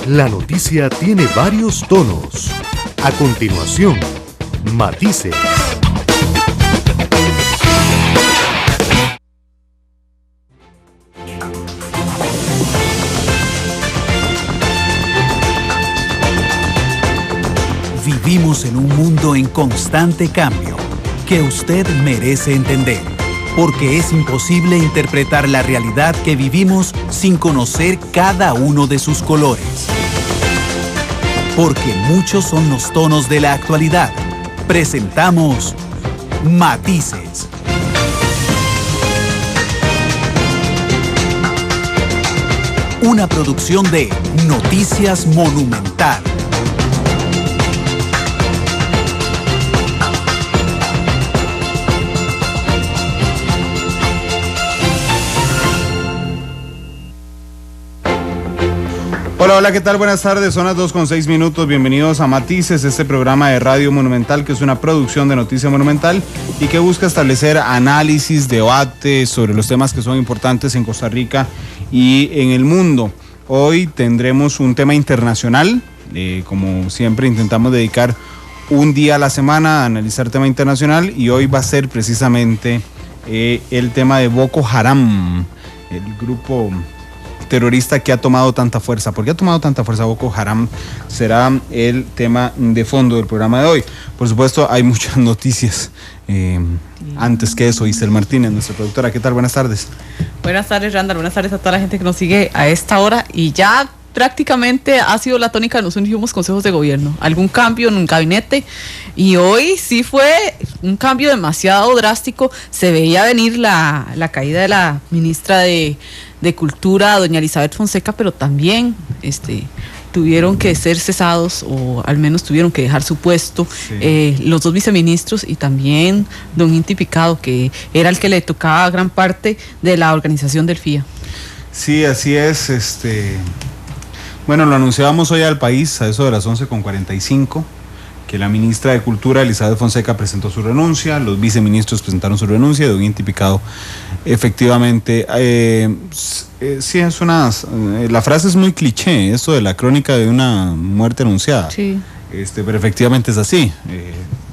La noticia tiene varios tonos. A continuación, matices. Vivimos en un mundo en constante cambio que usted merece entender, porque es imposible interpretar la realidad que vivimos sin conocer cada uno de sus colores. Porque muchos son los tonos de la actualidad. Presentamos Matices. Una producción de Noticias Monumental. Hola, ¿qué tal? Buenas tardes, son las 2:06. Bienvenidos a Matices, este programa de Radio Monumental, que es una producción de Noticia Monumental y que busca establecer análisis, debates sobre los temas que son importantes en Costa Rica y en el mundo. Hoy tendremos un tema internacional, como siempre intentamos dedicar un día a la semana a analizar tema internacional, y hoy va a ser precisamente el tema de Boko Haram, el grupo terrorista que ha tomado tanta fuerza. ¿Por qué ha tomado tanta fuerza Boko Haram? Será el tema de fondo del programa de hoy. Por supuesto, hay muchas noticias. Antes que eso, Isel Martínez, nuestra productora. ¿Qué tal? Buenas tardes. Buenas tardes, Randall. Buenas tardes a toda la gente que nos sigue a esta hora. Y ya prácticamente ha sido la tónica de los últimos consejos de gobierno. Algún cambio en un gabinete. Y hoy sí fue un cambio demasiado drástico. Se veía venir la caída de la ministra de Cultura, doña Elizabeth Fonseca, pero también tuvieron que ser cesados, o al menos tuvieron que dejar su puesto, sí, los dos viceministros, y también don Inti Picado, que era el que le tocaba gran parte de la organización del FIA. Sí, así es. Bueno, lo anunciábamos hoy al país a eso de las 11:45, que la ministra de Cultura, Elizabeth Fonseca, presentó su renuncia, los viceministros presentaron su renuncia, y don Inti Picado, efectivamente, sí, es la frase es muy cliché, esto de la crónica de una muerte anunciada. Sí. Pero efectivamente es así.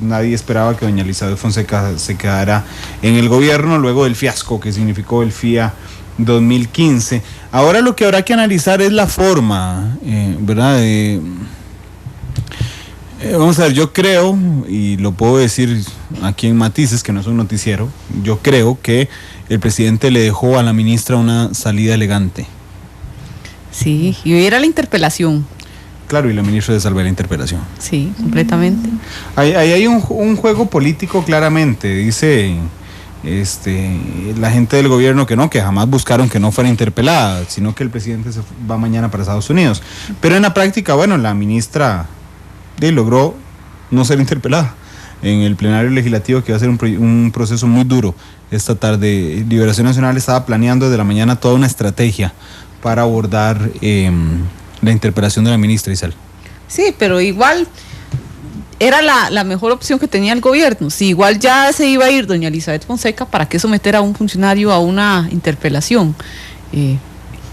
Nadie esperaba que doña Elizabeth Fonseca se quedara en el gobierno luego del fiasco que significó el FIA 2015. Ahora lo que habrá que analizar es la forma, ¿verdad? Vamos a ver, yo creo, y lo puedo decir aquí en Matices, que no es un noticiero, yo creo que el presidente le dejó a la ministra una salida elegante. Sí, y hoy era la interpelación. Claro, y la ministra de salvar la interpelación. Sí, completamente. Ahí hay un juego político claramente, dice la gente del gobierno que jamás buscaron que no fuera interpelada, sino que el presidente se va mañana para Estados Unidos. Pero en la práctica, bueno, la ministra logró no ser interpelada en el plenario legislativo, que va a ser un proceso muy duro esta tarde. Liberación Nacional estaba planeando desde la mañana toda una estrategia para abordar la interpelación de la ministra, Isabel. Sí, pero igual era la mejor opción que tenía el gobierno. Si igual ya se iba a ir doña Elizabeth Fonseca, ¿para qué someter a un funcionario a una interpelación?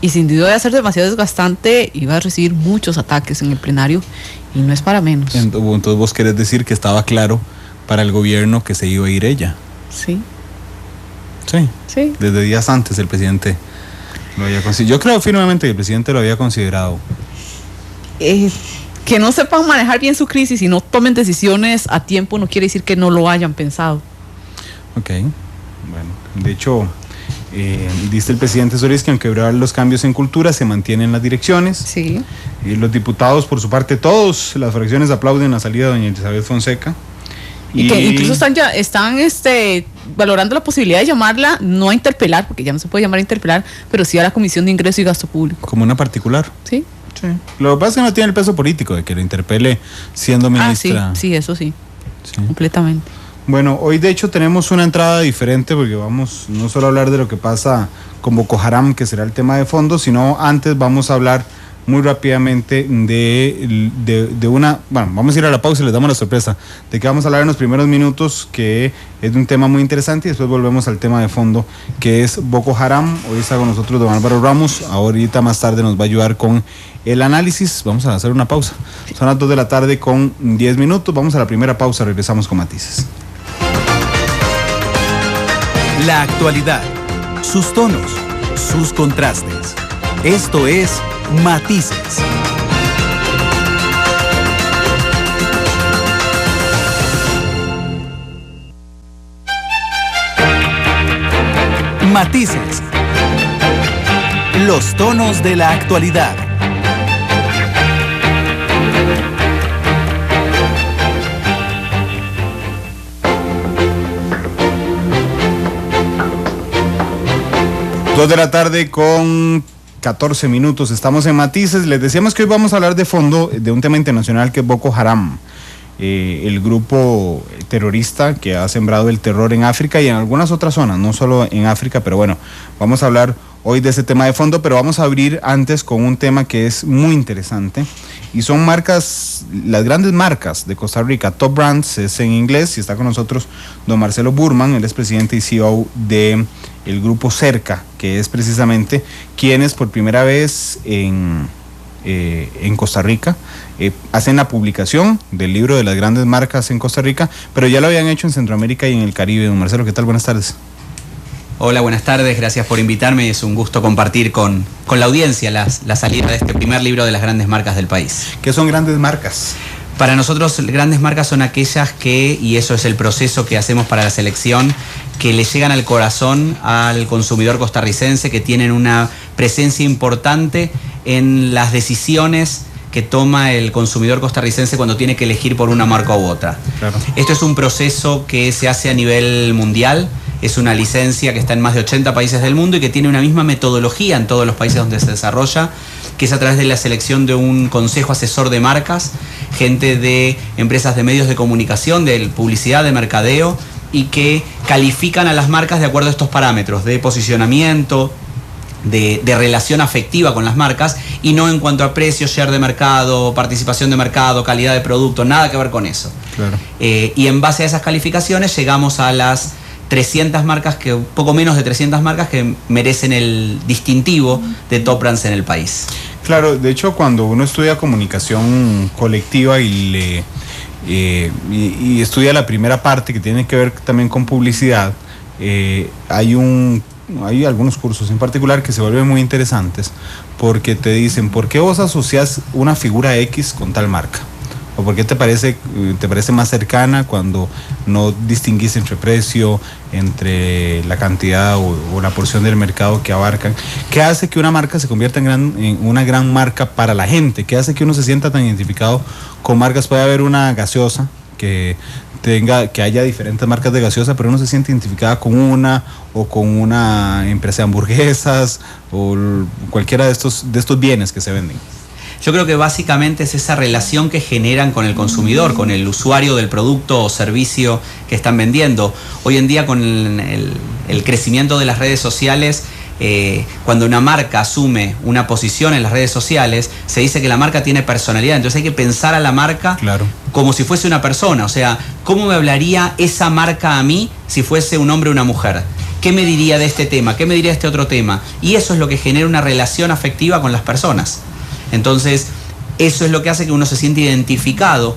Y sin duda de ser demasiado desgastante, iba a recibir muchos ataques en el plenario, y no es para menos. Entonces vos querés decir que estaba claro para el gobierno que se iba a ir ella. Sí. Sí. Sí. Desde días antes el presidente lo había considerado. Yo creo firmemente que el presidente lo había considerado. Que no sepan manejar bien su crisis y no tomen decisiones a tiempo no quiere decir que no lo hayan pensado. Ok. Bueno, de hecho, dice el presidente Solís que aunque habrá los cambios en cultura, se mantienen las direcciones. Sí. Los diputados, por su parte, todos las fracciones aplauden la salida de doña Elizabeth Fonseca. Y que incluso están valorando la posibilidad de llamarla, no a interpelar, porque ya no se puede llamar a interpelar, pero sí a la Comisión de Ingreso y Gasto Público. Como una particular. Sí. Sí. Lo que pasa es que no tiene el peso político de que lo interpele siendo ministra. Sí, eso sí. Completamente. Bueno, hoy de hecho tenemos una entrada diferente, porque vamos no solo a hablar de lo que pasa con Boko Haram, que será el tema de fondo, sino antes vamos a hablar muy rápidamente de una, bueno, vamos a ir a la pausa y les damos la sorpresa de que vamos a hablar en los primeros minutos, que es de un tema muy interesante, y después volvemos al tema de fondo, que es Boko Haram. Hoy está con nosotros don Álvaro Ramos, ahorita más tarde nos va a ayudar con el análisis. Vamos a hacer una pausa, son las 2 de la tarde con 10 minutos, vamos a la primera pausa, regresamos con Matices. La actualidad, sus tonos, sus contrastes. Esto es Matices. Matices. Los tonos de la actualidad. Dos de la tarde con 14 minutos, estamos en Matices. Les decíamos que hoy vamos a hablar de fondo de un tema internacional que es Boko Haram, el grupo terrorista que ha sembrado el terror en África y en algunas otras zonas, no solo en África, pero bueno, vamos a hablar hoy de ese tema de fondo, pero vamos a abrir antes con un tema que es muy interesante, y son marcas, las grandes marcas de Costa Rica. Top Brands es en inglés, y está con nosotros don Marcelo Burman, él es presidente y CEO de el grupo Cerca, que es precisamente quienes por primera vez en Costa Rica hacen la publicación del libro de las grandes marcas en Costa Rica, pero ya lo habían hecho en Centroamérica y en el Caribe. Don Marcelo, ¿qué tal? Buenas tardes. Hola, buenas tardes, gracias por invitarme. Es un gusto compartir con la audiencia la salida de este primer libro de las grandes marcas del país. ¿Qué son grandes marcas? Para nosotros, grandes marcas son aquellas que, y eso es el proceso que hacemos para la selección, que le llegan al corazón al consumidor costarricense, que tienen una presencia importante en las decisiones que toma el consumidor costarricense cuando tiene que elegir por una marca u otra. Claro. Esto es un proceso que se hace a nivel mundial, es una licencia que está en más de 80 países del mundo y que tiene una misma metodología en todos los países donde se desarrolla, que es a través de la selección de un consejo asesor de marcas, gente de empresas de medios de comunicación, de publicidad, de mercadeo, y que califican a las marcas de acuerdo a estos parámetros de posicionamiento, de relación afectiva con las marcas, y no en cuanto a precio, share de mercado, participación de mercado, calidad de producto, nada que ver con eso. Claro. Y en base a esas calificaciones llegamos a las 300 marcas, que poco menos de 300 marcas que merecen el distintivo de Top Brands en el país. Claro, de hecho cuando uno estudia comunicación colectiva y estudia la primera parte que tiene que ver también con publicidad, hay algunos cursos en particular que se vuelven muy interesantes, porque te dicen, ¿por qué vos asocias una figura X con tal marca? ¿O por qué te parece más cercana cuando no distinguís entre precio, entre la cantidad o la porción del mercado que abarcan? ¿Qué hace que una marca se convierta en una gran marca para la gente? ¿Qué hace que uno se sienta tan identificado con marcas? Puede haber una gaseosa que haya diferentes marcas de gaseosa, pero uno se siente identificada con una, o con una empresa de hamburguesas, o cualquiera de estos bienes que se venden. Yo creo que básicamente es esa relación que generan con el consumidor, con el usuario del producto o servicio que están vendiendo. Hoy en día, con el crecimiento de las redes sociales, cuando una marca asume una posición en las redes sociales, se dice que la marca tiene personalidad. Entonces hay que pensar a la marca como si fuese una persona. O sea, ¿cómo me hablaría esa marca a mí si fuese un hombre o una mujer? ¿Qué me diría de este tema? ¿Qué me diría de este otro tema? Y eso es lo que genera una relación afectiva con las personas. Entonces, eso es lo que hace que uno se siente identificado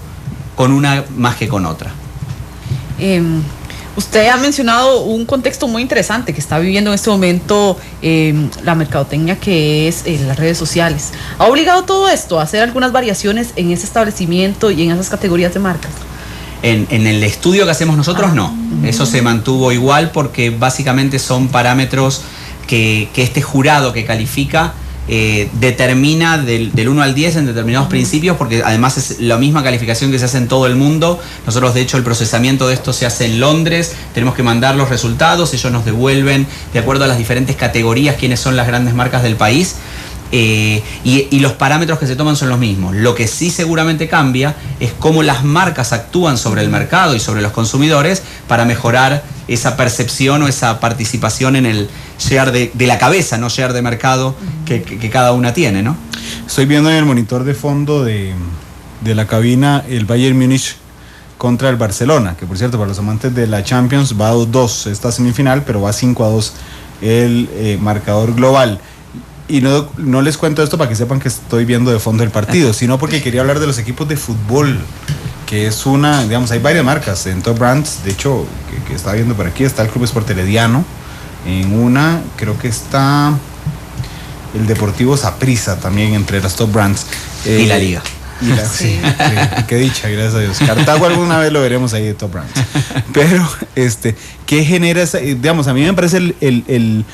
con una más que con otra. Usted ha mencionado un contexto muy interesante que está viviendo en este momento la mercadotecnia, que es las redes sociales. ¿Ha obligado todo esto a hacer algunas variaciones en ese establecimiento y en esas categorías de marcas? En el estudio que hacemos nosotros, no. Eso se mantuvo igual, porque básicamente son parámetros que este jurado que califica determina del 1 al 10 en determinados principios, porque además es la misma calificación que se hace en todo el mundo. Nosotros, de hecho, el procesamiento de esto se hace en Londres, tenemos que mandar los resultados, ellos nos devuelven de acuerdo a las diferentes categorías quiénes son las grandes marcas del país. Y los parámetros que se toman son los mismos. Lo que sí seguramente cambia es cómo las marcas actúan sobre el mercado y sobre los consumidores para mejorar esa percepción o esa participación en el share de la cabeza, no share de mercado que cada una tiene, ¿no? Estoy viendo en el monitor de fondo de la cabina el Bayern Múnich contra el Barcelona, que por cierto, para los amantes de la Champions va 2-2 esta semifinal, pero va 5-2 el marcador global. Y no les cuento esto para que sepan que estoy viendo de fondo el partido, sino porque quería hablar de los equipos de fútbol, que es hay varias marcas en Top Brands. De hecho, que estaba viendo por aquí, está el Club Sport Herediano, en una, creo que está el Deportivo Saprissa también entre las Top Brands. Y la Liga. Sí, qué dicha, gracias a Dios. Cartago alguna vez lo veremos ahí de Top Brands. Pero, ¿qué genera esa? A mí me parece el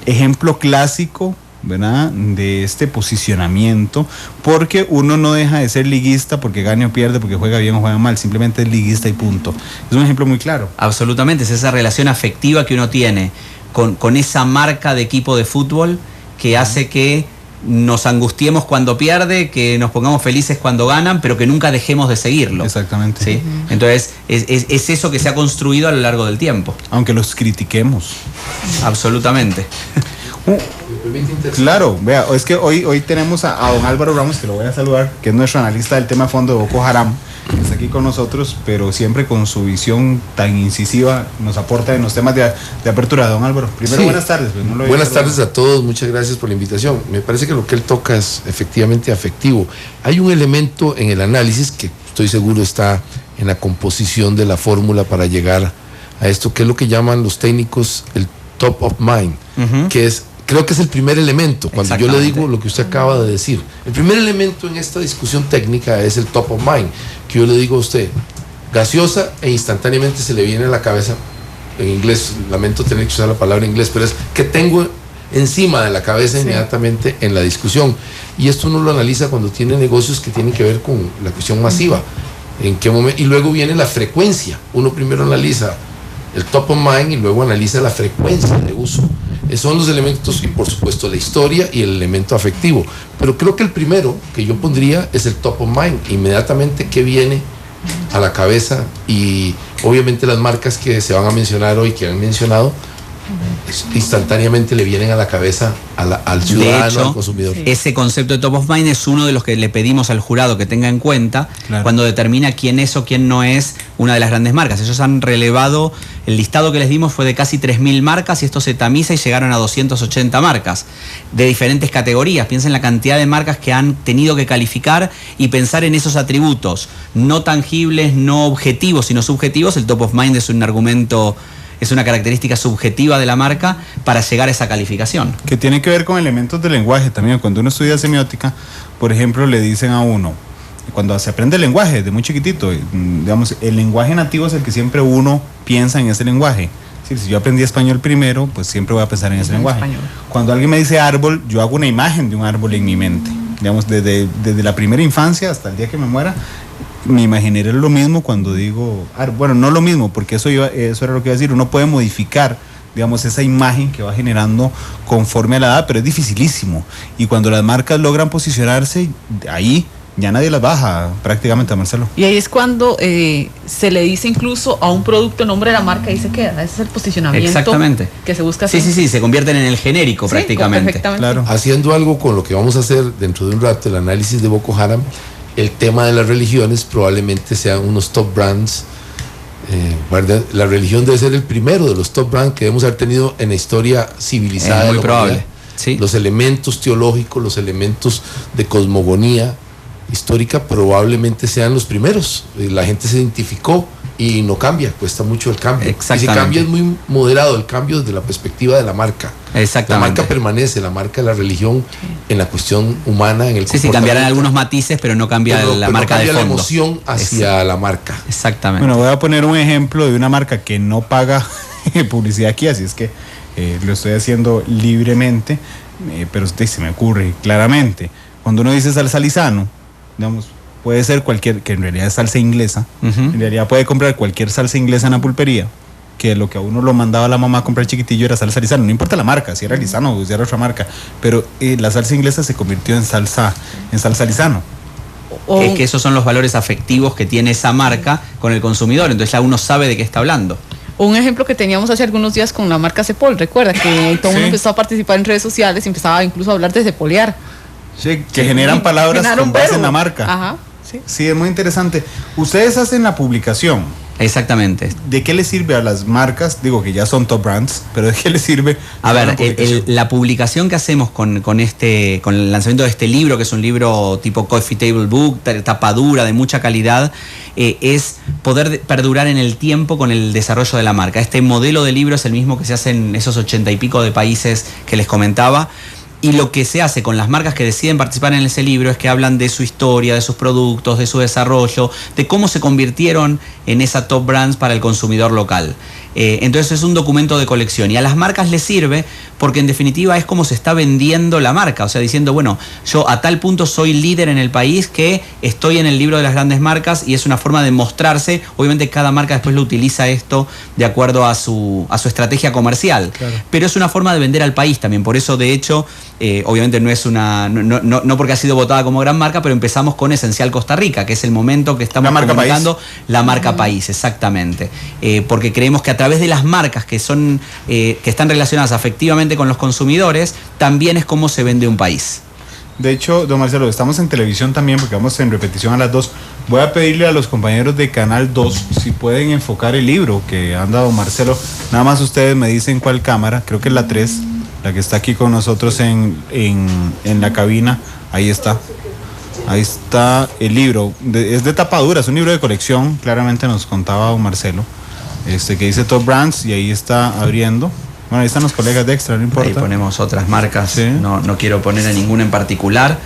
ejemplo clásico, ¿verdad?, de este posicionamiento, porque uno no deja de ser liguista porque gane o pierde, porque juega bien o juega mal, simplemente es liguista y punto. Es un ejemplo muy claro. Absolutamente, es esa relación afectiva que uno tiene con esa marca de equipo de fútbol que hace que nos angustiemos cuando pierde, que nos pongamos felices cuando ganan, pero que nunca dejemos de seguirlo. Exactamente. ¿Sí? Entonces, es eso que se ha construido a lo largo del tiempo. Aunque los critiquemos. Absolutamente. Claro, vea, es que hoy tenemos a don Álvaro Ramos, que lo voy a saludar, que es nuestro analista del tema a fondo de Boko Haram, que está aquí con nosotros, pero siempre con su visión tan incisiva nos aporta en los temas de apertura. Don Álvaro, primero sí. Buenas tardes. Pues buenas tardes a todos, muchas gracias por la invitación. Me parece que lo que él toca es efectivamente afectivo. Hay un elemento en el análisis que estoy seguro está en la composición de la fórmula para llegar a esto, que es lo que llaman los técnicos el top of mind, que es, creo que es el primer elemento, cuando yo le digo lo que usted acaba de decir. El primer elemento en esta discusión técnica es el top of mind, que yo le digo a usted, gaseosa, e instantáneamente se le viene a la cabeza, en inglés, lamento tener que usar la palabra en inglés, pero es que tengo encima de la cabeza inmediatamente en la discusión. Y esto uno lo analiza cuando tiene negocios que tienen que ver con la cuestión masiva. ¿En qué momento? Y luego viene la frecuencia. Uno primero analiza el top of mind y luego analiza la frecuencia de uso. Son los elementos y por supuesto la historia y el elemento afectivo. Pero creo que el primero que yo pondría es el top of mind. Inmediatamente que viene a la cabeza, y obviamente las marcas que se van a mencionar hoy, que han mencionado, instantáneamente le vienen a la cabeza al ciudadano, de hecho, al consumidor. Sí. Ese concepto de top of mind es uno de los que le pedimos al jurado que tenga en cuenta cuando determina quién es o quién no es una de las grandes marcas. Ellos han relevado, el listado que les dimos fue de casi 3.000 marcas y esto se tamiza y llegaron a 280 marcas de diferentes categorías. Piensen en la cantidad de marcas que han tenido que calificar y pensar en esos atributos no tangibles, no objetivos, sino subjetivos. El top of mind es un argumento, es una característica subjetiva de la marca para llegar a esa calificación. Que tiene que ver con elementos del lenguaje también. Cuando uno estudia semiótica, por ejemplo, le dicen a uno, cuando se aprende el lenguaje desde muy chiquitito, digamos, el lenguaje nativo es el que siempre uno piensa en ese lenguaje. Si yo aprendí español primero, pues siempre voy a pensar en ese lenguaje. Español. Cuando alguien me dice árbol, yo hago una imagen de un árbol en mi mente. Digamos, desde la primera infancia hasta el día que me muera, me imaginaré lo mismo cuando digo, bueno, no lo mismo, porque eso era lo que iba a decir. Uno puede modificar, digamos, esa imagen que va generando conforme a la edad, pero es dificilísimo. Y cuando las marcas logran posicionarse, ahí ya nadie las baja prácticamente, a Marcelo. Y ahí es cuando se le dice incluso a un producto el nombre de la marca y se queda. Ese es el posicionamiento. Exactamente. Que se busca hacer. Sí, se convierten en el genérico prácticamente. Claro. Haciendo algo con lo que vamos a hacer dentro de un rato, el análisis de Boko Haram, el tema de las religiones probablemente sean unos top brands. La religión debe ser el primero de los top brands que debemos haber tenido en la historia civilizada. Es muy probable. Sí. Los elementos teológicos, los elementos de cosmogonía histórica probablemente sean los primeros. La gente se identificó y no cambia, cuesta mucho el cambio. Y si cambia es muy moderado el cambio desde la perspectiva de la marca. Exactamente. La marca permanece, la marca de la religión en la cuestión humana, en el comportamiento. Sí, cambiarán algunos matices, pero no cambia la marca de fondo. La emoción hacia la marca. Exactamente. Bueno, voy a poner un ejemplo de una marca que no paga publicidad aquí, así es que lo estoy haciendo libremente, pero se me ocurre claramente. Cuando uno dice salsa Lizano, digamos, puede ser cualquier, que en realidad es salsa inglesa, en realidad puede comprar cualquier salsa inglesa en la pulpería, que lo que a uno lo mandaba la mamá a comprar chiquitillo era salsa Lizano, no importa la marca, si era Lizano o si era otra marca, pero la salsa inglesa se convirtió en salsa Lizano. Es que esos son los valores afectivos que tiene esa marca con el consumidor, entonces ya uno sabe de qué está hablando. Un ejemplo que teníamos hace algunos días con la marca Cepol, recuerda que todo el mundo empezó a participar en redes sociales y empezaba incluso a hablar de cepolear. Sí, que generan palabras con base en la marca. Ajá, sí. Sí, es muy interesante. Ustedes hacen la publicación. Exactamente. ¿De qué les sirve a las marcas? Digo que ya son top brands, pero ¿de qué les sirve? A ver, la publicación que hacemos con el lanzamiento de este libro, que es un libro tipo coffee table book, tapa dura, de mucha calidad, es poder perdurar en el tiempo con el desarrollo de la marca. Este modelo de libro es el mismo que se hace en esos 80 y pico de países que les comentaba. Y lo que se hace con las marcas que deciden participar en ese libro es que hablan de su historia, de sus productos, de su desarrollo, de cómo se convirtieron en esa top brands para el consumidor local. Entonces es un documento de colección y a las marcas les sirve porque en definitiva es como se está vendiendo la marca, o sea, diciendo, bueno, yo a tal punto soy líder en el país que estoy en el libro de las grandes marcas, y es una forma de mostrarse. Obviamente cada marca después lo utiliza esto de acuerdo a su estrategia comercial, claro, pero es una forma de vender al país también. Por eso, de hecho, obviamente no es no porque ha sido votada como gran marca, pero empezamos con Esencial Costa Rica, que es el momento que estamos comunicando la marca país, exactamente, porque creemos que a través de las marcas que están relacionadas afectivamente con los consumidores, también es como se vende un país. De hecho, don Marcelo, estamos en televisión también porque vamos en repetición a las 2. Voy a pedirle a los compañeros de Canal 2 si pueden enfocar el libro que anda don Marcelo. Nada más ustedes me dicen cuál cámara, creo que es la 3, la que está aquí con nosotros en la cabina. Ahí está. Ahí está el libro. Es de tapa dura, es un libro de colección, claramente nos contaba don Marcelo. Que dice Top Brands, y ahí está abriendo. Bueno, ahí están los colegas de Extra, no importa. Ahí ponemos otras marcas, ¿sí? No quiero poner a ninguna en particular,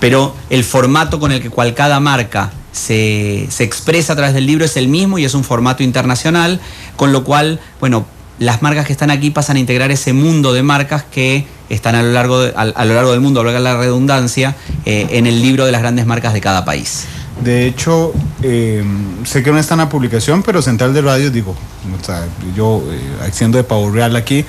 pero el formato con el que cada marca se expresa a través del libro es el mismo y es un formato internacional, con lo cual, bueno, las marcas que están aquí pasan a integrar ese mundo de marcas que están a lo largo del mundo, a lo largo de la redundancia, en el libro de las grandes marcas de cada país. De hecho, sé que no está en la publicación, pero Central de Radios, digo, o sea, yo haciendo de pavo real aquí,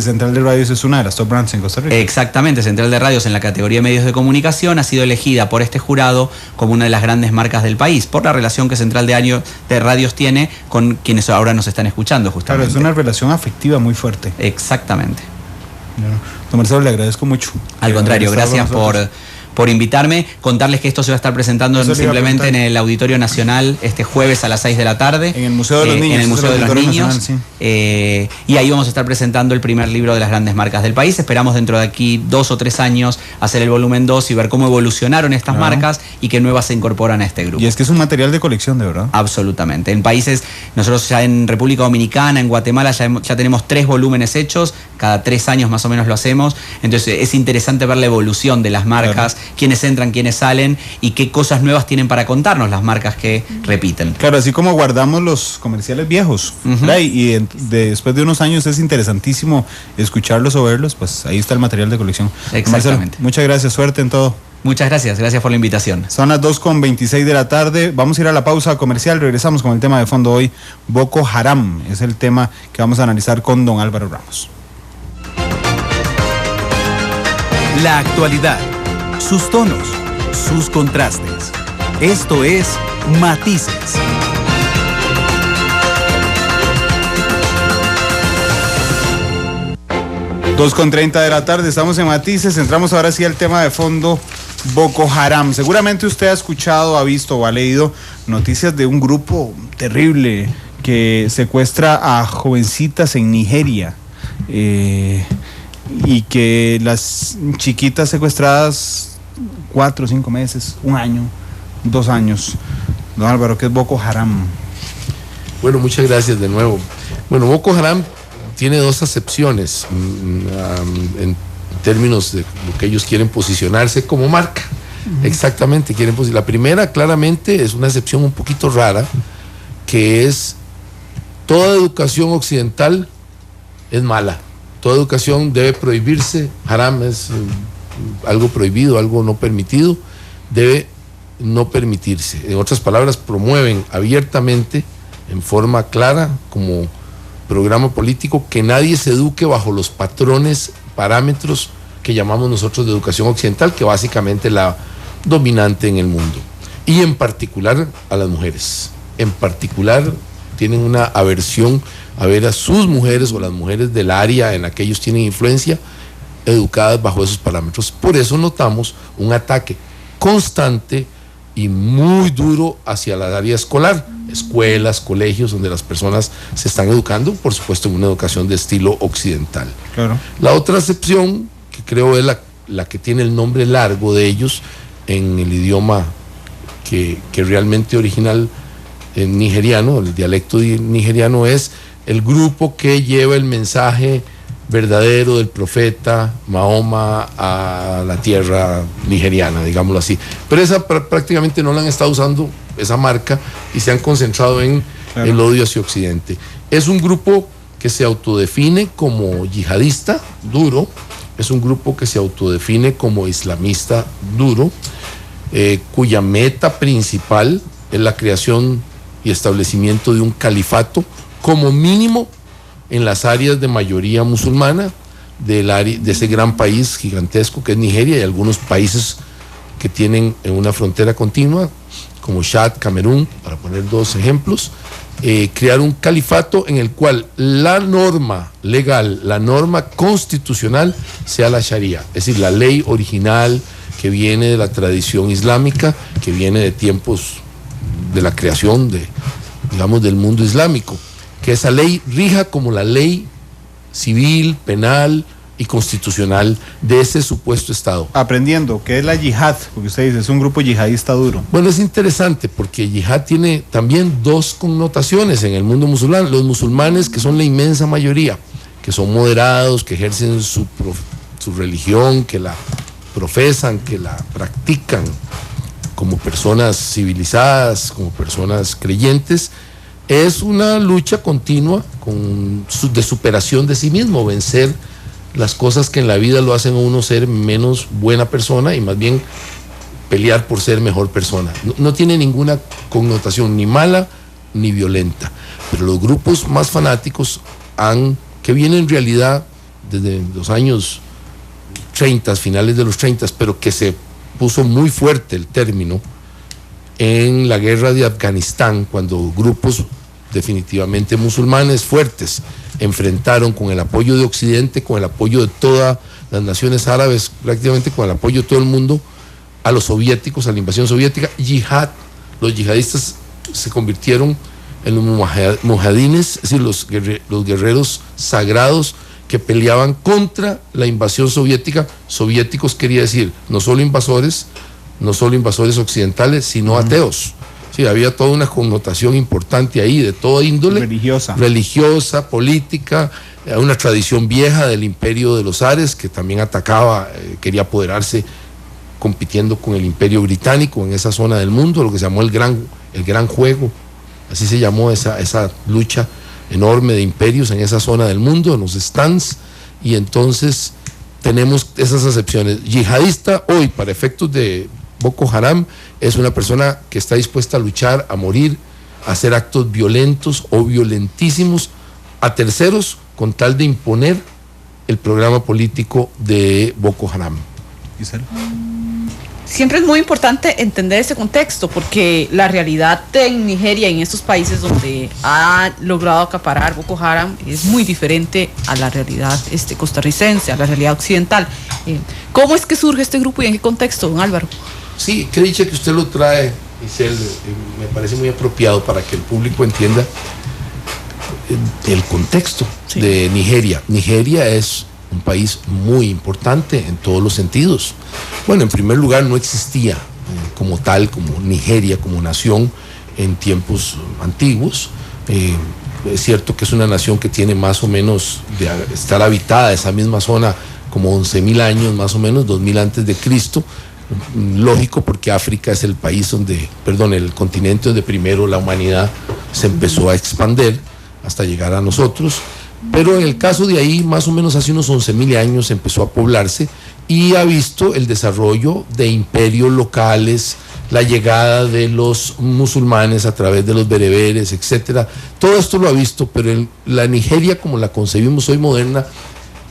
Central de Radios es una de las top brands en Costa Rica. Exactamente, Central de Radios en la categoría de medios de comunicación ha sido elegida por este jurado como una de las grandes marcas del país, por la relación que Central de Radios tiene con quienes ahora nos están escuchando, justamente. Claro, es una relación afectiva muy fuerte. Exactamente. Bueno, don Marcelo, le agradezco mucho. Al contrario, gracias por invitarme, contarles que esto se va a estar presentando simplemente en el Auditorio Nacional este jueves a las 6 de la tarde. En el Museo de los Niños. En el Museo de los Niños. Nacional, sí. Y ahí vamos a estar presentando el primer libro de las grandes marcas del país. Esperamos dentro de aquí 2 o 3 años hacer el volumen 2 y ver cómo evolucionaron estas marcas y qué nuevas se incorporan a este grupo. Y es que es un material de colección, de verdad. Absolutamente. En países, nosotros ya en República Dominicana, en Guatemala, ya tenemos 3 volúmenes hechos, cada 3 años más o menos lo hacemos. Entonces es interesante ver la evolución de las marcas, quiénes entran, quiénes salen y qué cosas nuevas tienen para contarnos las marcas que repiten. Claro, así como guardamos los comerciales viejos, y después de unos años es interesantísimo escucharlos o verlos, pues ahí está el material de colección. Exactamente. Marcelo, muchas gracias, suerte en todo. Muchas gracias por la invitación. Son las 2:26 de la tarde, vamos a ir a la pausa comercial, regresamos con el tema de fondo hoy. Boko Haram es el tema que vamos a analizar con don Álvaro Ramos. La actualidad, sus tonos, sus contrastes. Esto es Matices. Dos con 30 de la tarde, estamos en Matices, entramos ahora sí al tema de fondo, Boko Haram. Seguramente usted ha escuchado, ha visto o ha leído noticias de un grupo terrible que secuestra a jovencitas en Nigeria, y que las chiquitas secuestradas 4 o 5 meses, 1 año, 2 años. Don Álvaro, ¿qué es Boko Haram? Bueno, muchas gracias de nuevo. Bueno, Boko Haram tiene 2 acepciones en términos de lo que ellos quieren posicionarse como marca. Exactamente, quieren la primera claramente es una acepción un poquito rara, que es toda educación occidental es mala, toda educación debe prohibirse. Haram es algo prohibido, algo no permitido, debe no permitirse. En otras palabras, promueven abiertamente, en forma clara, como programa político, que nadie se eduque bajo los parámetros que llamamos nosotros de educación occidental, que básicamente es la dominante en el mundo, y en particular a las mujeres. En particular tienen una aversión a ver a sus mujeres o las mujeres del área en la que ellos tienen influencia educadas bajo esos parámetros. Por eso notamos un ataque constante y muy duro hacia la área escolar, escuelas, colegios, donde las personas se están educando, por supuesto, en una educación de estilo occidental. Claro. La otra acepción, que creo es la que tiene el nombre largo de ellos en el idioma que realmente original nigeriano, el dialecto nigeriano, es el grupo que lleva el mensaje verdadero del profeta Mahoma a la tierra nigeriana, digámoslo así. Pero esa prácticamente no la han estado usando, esa marca, y se han concentrado en el odio hacia Occidente. Es un grupo que se autodefine como yihadista duro, es un grupo que se autodefine como islamista duro, cuya meta principal es la creación y establecimiento de un califato, como mínimo en las áreas de mayoría musulmana de ese gran país gigantesco que es Nigeria, y algunos países que tienen una frontera continua, como Chad, Camerún, para poner dos ejemplos. Crear un califato en el cual la norma legal, la norma constitucional sea la Sharia, es decir, la ley original que viene de la tradición islámica, que viene de tiempos de la creación del mundo islámico, que esa ley rija como la ley civil, penal y constitucional de ese supuesto Estado. Aprendiendo, ¿qué es la yihad? Porque usted dice, es un grupo yihadista duro. Bueno, es interesante porque yihad tiene también dos connotaciones en el mundo musulmán. Los musulmanes, que son la inmensa mayoría, que son moderados, que ejercen su religión, que la profesan, que la practican como personas civilizadas, como personas creyentes, es una lucha continua de superación de sí mismo, vencer las cosas que en la vida lo hacen a uno ser menos buena persona y más bien pelear por ser mejor persona. No tiene ninguna connotación ni mala ni violenta, pero los grupos más fanáticos que vienen en realidad desde los años 30, finales de los 30, pero que se puso muy fuerte el término en la guerra de Afganistán, cuando grupos definitivamente musulmanes fuertes enfrentaron con el apoyo de Occidente, con el apoyo de todas las naciones árabes, prácticamente con el apoyo de todo el mundo, a los soviéticos, a la invasión soviética. Los yihadistas se convirtieron en los mujahidines, es decir, los guerreros sagrados que peleaban contra la invasión soviética. Soviéticos quería decir no solo invasores occidentales, sino ateos. Sí, había toda una connotación importante ahí, de toda índole. Religiosa, política, una tradición vieja del imperio de los zares, que también atacaba, quería apoderarse, compitiendo con el imperio británico en esa zona del mundo, lo que se llamó el gran juego, así se llamó esa lucha enorme de imperios en esa zona del mundo, en los stands. Y entonces tenemos esas acepciones. Yihadista hoy, para efectos de Boko Haram, es una persona que está dispuesta a luchar, a morir, a hacer actos violentos o violentísimos a terceros con tal de imponer el programa político de Boko Haram. ¿Gisela? Siempre es muy importante entender ese contexto, porque la realidad en Nigeria y en estos países donde ha logrado acaparar Boko Haram es muy diferente a la realidad costarricense, a la realidad occidental. ¿Cómo es que surge este grupo y en qué contexto, don Álvaro? Sí, qué dicha que usted lo trae, Giselle, me parece muy apropiado para que el público entienda el contexto de Nigeria. Nigeria es un país muy importante en todos los sentidos. Bueno, en primer lugar, no existía como tal, como Nigeria, como nación en tiempos antiguos. Es cierto que es una nación que tiene más o menos de estar habitada esa misma zona como 11.000 años, más o menos, 2000 antes de Cristo. Lógico, porque África es el continente donde primero la humanidad se empezó a expandir hasta llegar a nosotros. Pero en el caso de ahí, más o menos hace unos 11.000 años empezó a poblarse y ha visto el desarrollo de imperios locales, la llegada de los musulmanes a través de los bereberes, etcétera. Todo esto lo ha visto, pero la Nigeria como la concebimos hoy moderna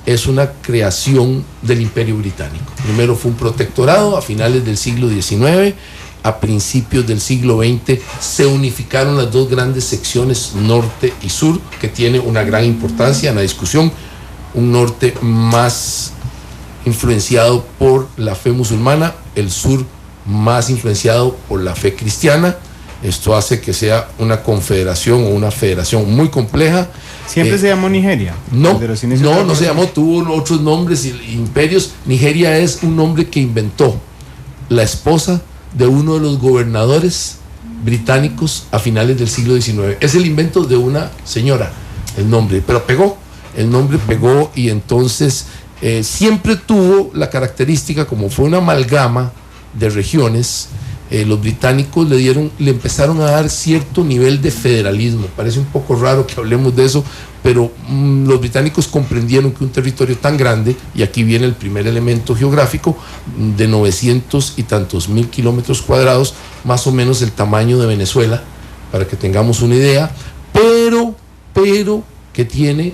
es una creación del Imperio Británico. Primero fue un protectorado a finales del siglo XIX. A principios del siglo XX se unificaron las dos grandes secciones, norte y sur, que tiene una gran importancia en la discusión. Un norte más influenciado por la fe musulmana, el sur más influenciado por la fe cristiana. Esto hace que sea una confederación o una federación muy compleja. ¿Siempre se llamó Nigeria? No se llamó, tuvo otros nombres y imperios. Nigeria es un nombre que inventó la esposa de uno de los gobernadores británicos a finales del siglo XIX. Es el invento de una señora, el nombre, pero el nombre pegó y entonces siempre tuvo la característica, como fue una amalgama de regiones, los británicos le empezaron a dar cierto nivel de federalismo. Parece un poco raro que hablemos de eso, pero los británicos comprendieron que un territorio tan grande, y aquí viene el primer elemento geográfico, de 900 y tantos mil kilómetros cuadrados, más o menos el tamaño de Venezuela, para que tengamos una idea, pero que tiene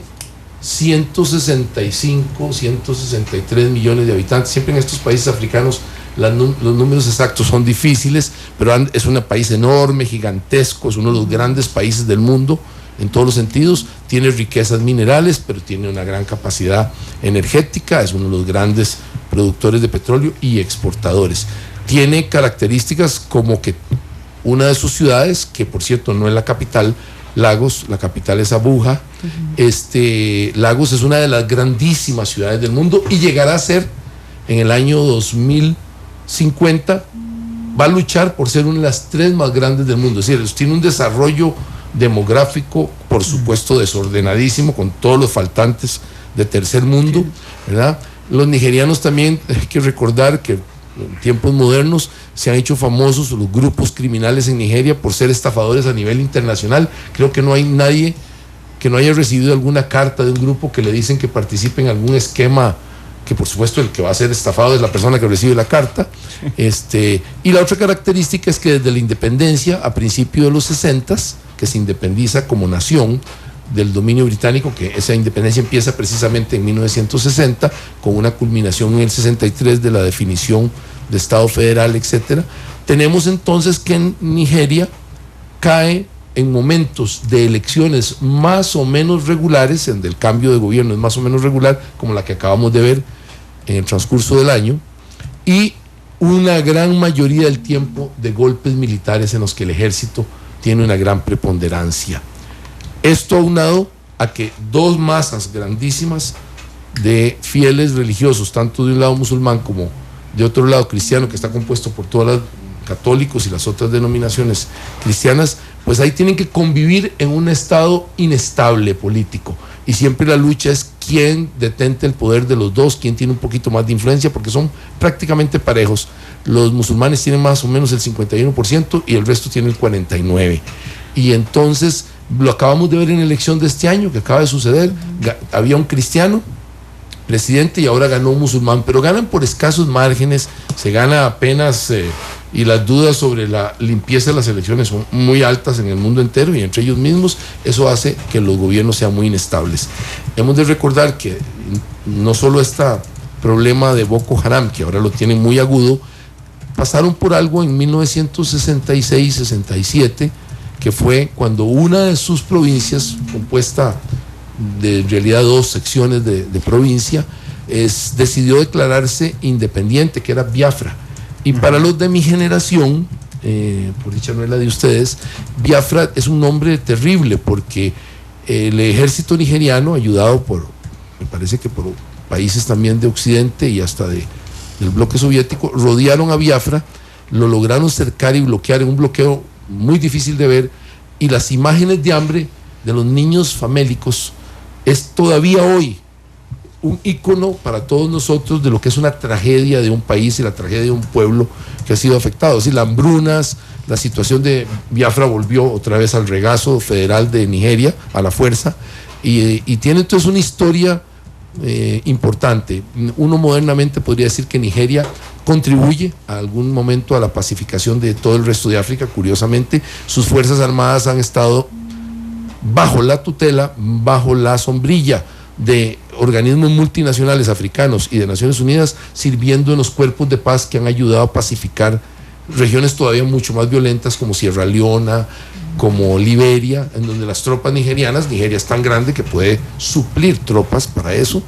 165, 163 millones de habitantes. Siempre en estos países africanos los números exactos son difíciles, pero es un país enorme, gigantesco, es uno de los grandes países del mundo en todos los sentidos. Tiene riquezas minerales, pero tiene una gran capacidad energética, es uno de los grandes productores de petróleo y exportadores. Tiene características como que una de sus ciudades, que por cierto no es la capital, Lagos, la capital es Abuja. Lagos es una de las grandísimas ciudades del mundo y llegará a ser, en el año 2050, va a luchar por ser una de las 3 más grandes del mundo. Es decir, tiene un desarrollo demográfico, por supuesto, desordenadísimo, con todos los faltantes de tercer mundo, ¿verdad? Los nigerianos también, hay que recordar que en tiempos modernos se han hecho famosos los grupos criminales en Nigeria por ser estafadores a nivel internacional. Creo que no hay nadie que no haya recibido alguna carta de un grupo que le dicen que participe en algún esquema, que por supuesto el que va a ser estafado es la persona que recibe la carta. Y la otra característica es que desde la independencia, a principios de los 60s, que se independiza como nación del dominio británico, que esa independencia empieza precisamente en 1960, con una culminación en el 63 de la definición de Estado federal, etcétera. Tenemos entonces que en Nigeria cae en momentos de elecciones más o menos regulares, en el cambio de gobierno es más o menos regular, como la que acabamos de ver en el transcurso del año, y una gran mayoría del tiempo de golpes militares en los que el ejército tiene una gran preponderancia. Esto aunado a que 2 masas grandísimas de fieles religiosos, tanto de un lado musulmán como de otro lado cristiano, que está compuesto por todos los católicos y las otras denominaciones cristianas, pues ahí tienen que convivir en un estado inestable político. Y siempre la lucha es quién detente el poder de los dos, quién tiene un poquito más de influencia, porque son prácticamente parejos. Los musulmanes tienen más o menos el 51% y el resto tiene el 49%. Y entonces lo acabamos de ver en la elección de este año, que acaba de suceder. Había un cristiano presidente y ahora ganó un musulmán, pero ganan por escasos márgenes, se gana apenas, y las dudas sobre la limpieza de las elecciones son muy altas en el mundo entero y entre ellos mismos. Eso hace que los gobiernos sean muy inestables. Hemos de recordar que no solo este problema de Boko Haram, que ahora lo tienen muy agudo, pasaron por algo en 1966-67, que fue cuando una de sus provincias, compuesta de en realidad 2 secciones de provincia, decidió declararse independiente, que era Biafra. Y para los de mi generación, por dicha no es la de ustedes, Biafra es un nombre terrible, porque el ejército nigeriano, ayudado me parece que por países también de Occidente y hasta del bloque soviético, rodearon a Biafra, lo lograron cercar y bloquear en un bloqueo muy difícil de ver, y las imágenes de hambre de los niños famélicos es todavía hoy un ícono para todos nosotros de lo que es una tragedia de un país y la tragedia de un pueblo que ha sido afectado. Es decir, las hambrunas, la situación de Biafra volvió otra vez al regazo federal de Nigeria, a la fuerza, y tiene entonces una historia importante. Uno modernamente podría decir que Nigeria contribuye a algún momento a la pacificación de todo el resto de África. Curiosamente, sus fuerzas armadas han estado bajo la tutela, bajo la sombrilla de organismos multinacionales africanos y de Naciones Unidas, sirviendo en los cuerpos de paz que han ayudado a pacificar regiones todavía mucho más violentas como Sierra Leona, como Liberia, en donde las tropas nigerianas, Nigeria es tan grande que puede suplir tropas para eso,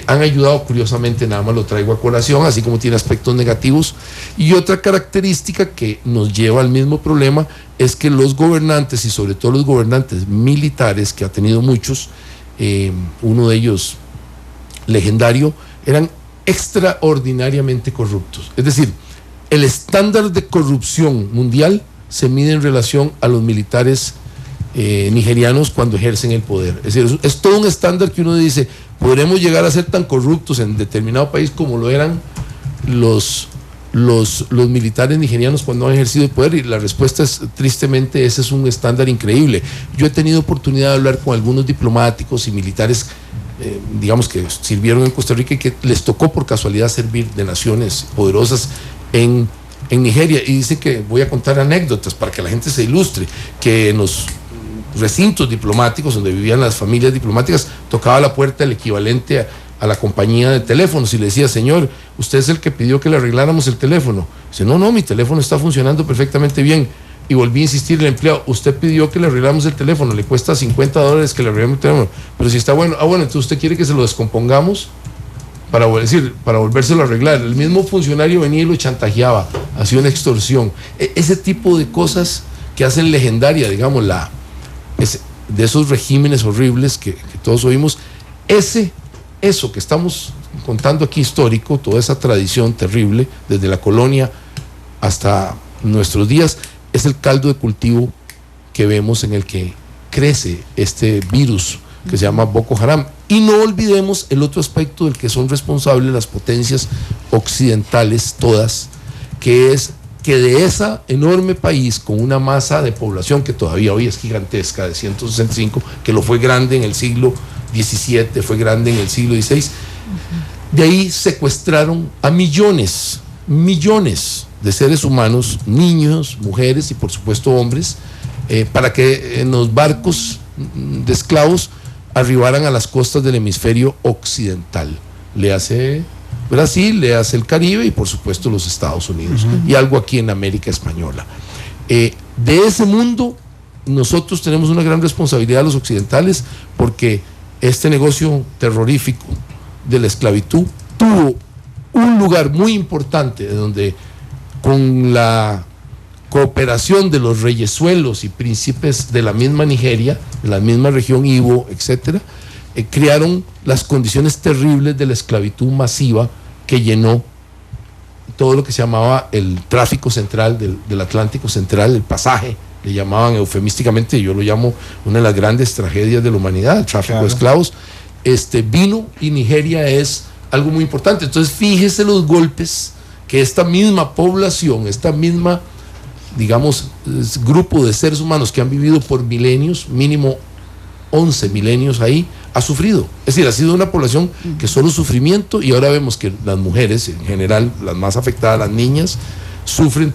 han ayudado curiosamente, nada más lo traigo a colación, así como tiene aspectos negativos. Y otra característica que nos lleva al mismo problema es que los gobernantes, y sobre todo los gobernantes militares, que ha tenido muchos, uno de ellos legendario, eran extraordinariamente corruptos. Es decir, el estándar de corrupción mundial se mide en relación a los militares nigerianos cuando ejercen el poder. Es decir, es todo un estándar que uno dice, ¿podremos llegar a ser tan corruptos en determinado país como lo eran los militares nigerianos cuando han ejercido el poder? Y la respuesta es, tristemente, ese es un estándar increíble. Yo he tenido oportunidad de hablar con algunos diplomáticos y militares, digamos, que sirvieron en Costa Rica y que les tocó por casualidad servir de naciones poderosas en Nigeria, y dice que, voy a contar anécdotas para que la gente se ilustre, que en los recintos diplomáticos donde vivían las familias diplomáticas tocaba la puerta el equivalente a la compañía de teléfonos y le decía, señor, usted es el que pidió que le arregláramos el teléfono. Dice, no, mi teléfono está funcionando perfectamente bien. Y volví a insistir el empleado, usted pidió que le arregláramos el teléfono, le cuesta $50 que le arreglemos el teléfono, pero si está bueno, entonces usted quiere que se lo descompongamos para volvérselo a arreglar. El mismo funcionario venía y lo chantajeaba, hacía una extorsión. Ese tipo de cosas que hacen legendaria, digamos, de esos regímenes horribles que todos oímos, eso que estamos contando aquí histórico, toda esa tradición terrible, desde la colonia hasta nuestros días, es el caldo de cultivo que vemos en el que crece este virus que se llama Boko Haram. Y no olvidemos el otro aspecto del que son responsables las potencias occidentales todas, que es que de ese enorme país con una masa de población que todavía hoy es gigantesca, de 165, que lo fue grande en el siglo XVII, fue grande en el siglo XVI, de ahí secuestraron a millones de seres humanos, niños, mujeres y por supuesto hombres, para que en los barcos de esclavos arribaran a las costas del hemisferio occidental. Le hace Brasil, le hace el Caribe y por supuesto los Estados Unidos, y algo aquí en América Española. De ese mundo nosotros tenemos una gran responsabilidad los occidentales, porque este negocio terrorífico de la esclavitud tuvo un lugar muy importante donde, con la cooperación de los reyesuelos y príncipes de la misma Nigeria, de la misma región Ibo, etcétera, crearon las condiciones terribles de la esclavitud masiva que llenó todo lo que se llamaba el tráfico central del Atlántico Central, el pasaje, le llamaban eufemísticamente, yo lo llamo una de las grandes tragedias de la humanidad, el tráfico de esclavos. Vino, y Nigeria es algo muy importante. Entonces fíjese los golpes que esta misma población, esta misma, digamos, grupo de seres humanos que han vivido por milenios, mínimo 11 milenios ahí, ha sufrido. Es decir, ha sido una población que solo sufrimiento, y ahora vemos que las mujeres, en general, las más afectadas, las niñas, sufren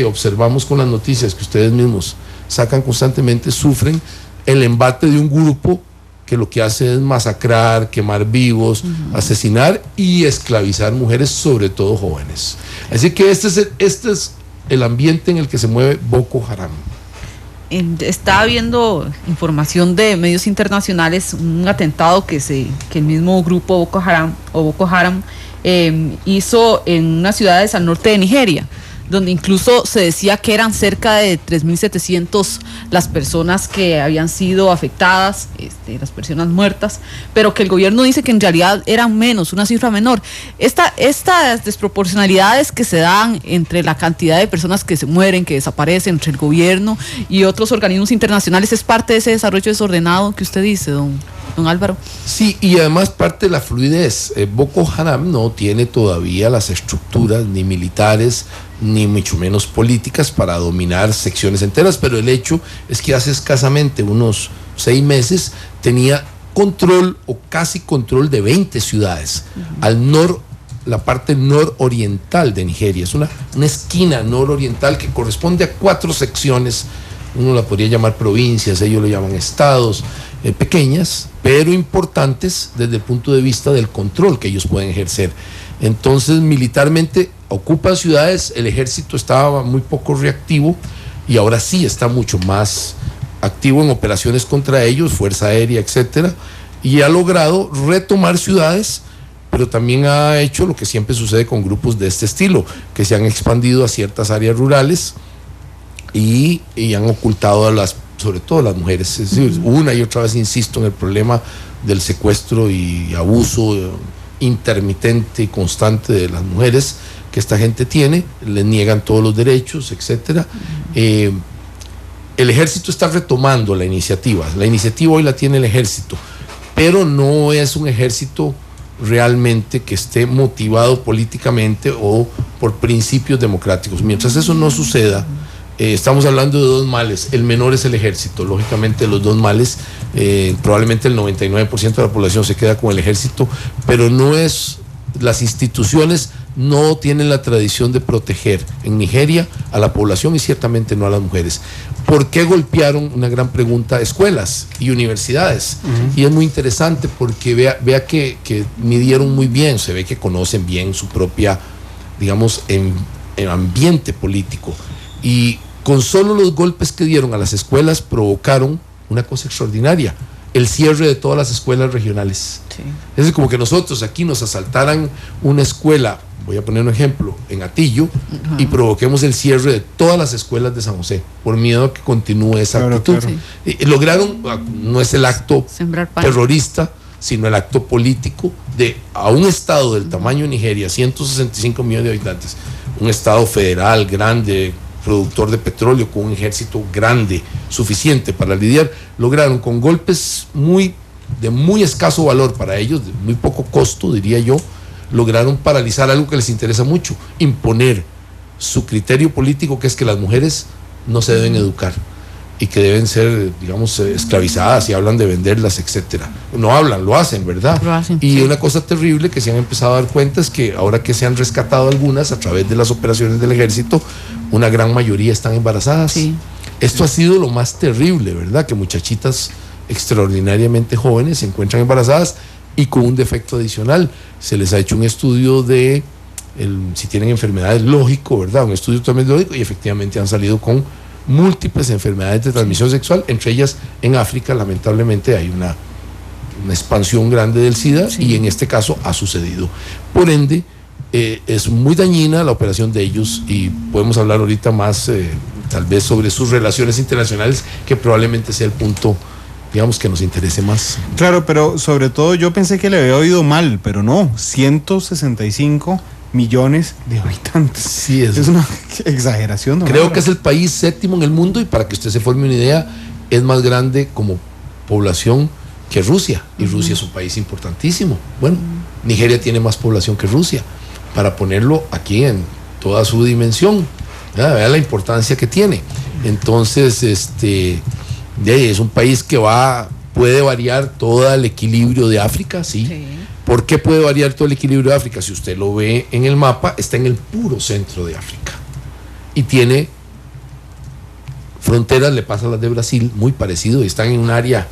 observamos con las noticias que ustedes mismos sacan constantemente, sufren el embate de un grupo que lo que hace es masacrar, quemar vivos, asesinar y esclavizar mujeres, sobre todo jóvenes. Así que este es el ambiente en el que se mueve Boko Haram. Está viendo información de medios internacionales, un atentado que el mismo grupo Boko Haram hizo en unas ciudades al norte de Nigeria, donde incluso se decía que eran cerca de 3.700 las personas que habían sido afectadas, las personas muertas, pero que el gobierno dice que en realidad eran menos, una cifra menor. Estas desproporcionalidades que se dan entre la cantidad de personas que se mueren, que desaparecen, entre el gobierno y otros organismos internacionales, ¿es parte de ese desarrollo desordenado que usted dice, don Álvaro? Sí, y además parte de la fluidez. Boko Haram no tiene todavía las estructuras ni militares ni mucho menos políticas para dominar secciones enteras, pero el hecho es que hace escasamente unos 6 meses tenía control o casi control de 20 ciudades la parte nororiental de Nigeria. Es una esquina nororiental que corresponde a 4 secciones. Uno la podría llamar provincias, ellos lo llaman estados, pequeñas, pero importantes desde el punto de vista del control que ellos pueden ejercer. Entonces, militarmente ocupan ciudades, el ejército estaba muy poco reactivo, y ahora sí está mucho más activo en operaciones contra ellos, fuerza aérea, etcétera, y ha logrado retomar ciudades, pero también ha hecho lo que siempre sucede con grupos de este estilo, que se han expandido a ciertas áreas rurales y han ocultado sobre todo a las mujeres. Es decir, una y otra vez insisto en el problema del secuestro y abuso intermitente y constante de las mujeres que esta gente tiene, les niegan todos los derechos, etcétera. El ejército está retomando la iniciativa hoy la tiene el ejército, pero no es un ejército realmente que esté motivado políticamente o por principios democráticos. Mientras eso no suceda, estamos hablando de dos males. El menor es el ejército, lógicamente los dos males, probablemente el 99% de la población se queda con el ejército, pero las instituciones no tienen la tradición de proteger en Nigeria a la población y ciertamente no a las mujeres. ¿Por qué golpearon? Una gran pregunta, escuelas y universidades. Y es muy interesante porque vea que midieron muy bien, se ve que conocen bien su propia, digamos, en ambiente político. Y con solo los golpes que dieron a las escuelas provocaron una cosa extraordinaria: el cierre de todas las escuelas regionales. Sí. Es como que nosotros aquí nos asaltaran una escuela, voy a poner un ejemplo, en Atillo, y provoquemos el cierre de todas las escuelas de San José, por miedo a que continúe esa actitud. Claro. Lograron, no es el acto terrorista, sino el acto político a un estado del tamaño de Nigeria, 165 millones de habitantes, un estado federal grande, productor de petróleo, con un ejército grande, suficiente para lidiar, lograron con golpes de muy escaso valor para ellos, de muy poco costo, diría yo, lograron paralizar algo que les interesa mucho: imponer su criterio político, que es que las mujeres no se deben educar y que deben ser, digamos, esclavizadas, y hablan de venderlas, etcétera. No hablan, lo hacen, ¿verdad? Lo hacen, y sí. Una cosa terrible que se han empezado a dar cuenta es que ahora que se han rescatado algunas a través de las operaciones del ejército, una gran mayoría están embarazadas. Sí. Esto ha sido lo más terrible, ¿verdad? Que muchachitas extraordinariamente jóvenes se encuentran embarazadas y con un defecto adicional. Se les ha hecho un estudio de si tienen enfermedades, lógico, ¿verdad? Un estudio totalmente lógico, y efectivamente han salido con múltiples enfermedades de transmisión sexual, entre ellas en África lamentablemente hay una expansión grande del SIDA, y en este caso ha sucedido. Por ende, es muy dañina la operación de ellos, y podemos hablar ahorita más tal vez sobre sus relaciones internacionales, que probablemente sea el punto, digamos, que nos interese más. Claro, pero sobre todo yo pensé que le había oído mal, pero no, 165 millones de habitantes. Sí, es una exageración, ¿no? Creo que es el país séptimo en el mundo, y para que usted se forme una idea, es más grande como población que Rusia, y Rusia es un país importantísimo. Bueno, Nigeria tiene más población que Rusia, para ponerlo aquí en toda su dimensión. Vea la importancia que tiene. Entonces, es un país que puede variar todo el equilibrio de África, sí. ¿Por qué puede variar todo el equilibrio de África? Si usted lo ve en el mapa, está en el puro centro de África y tiene fronteras, le pasa a las de Brasil, muy parecido, y están en un área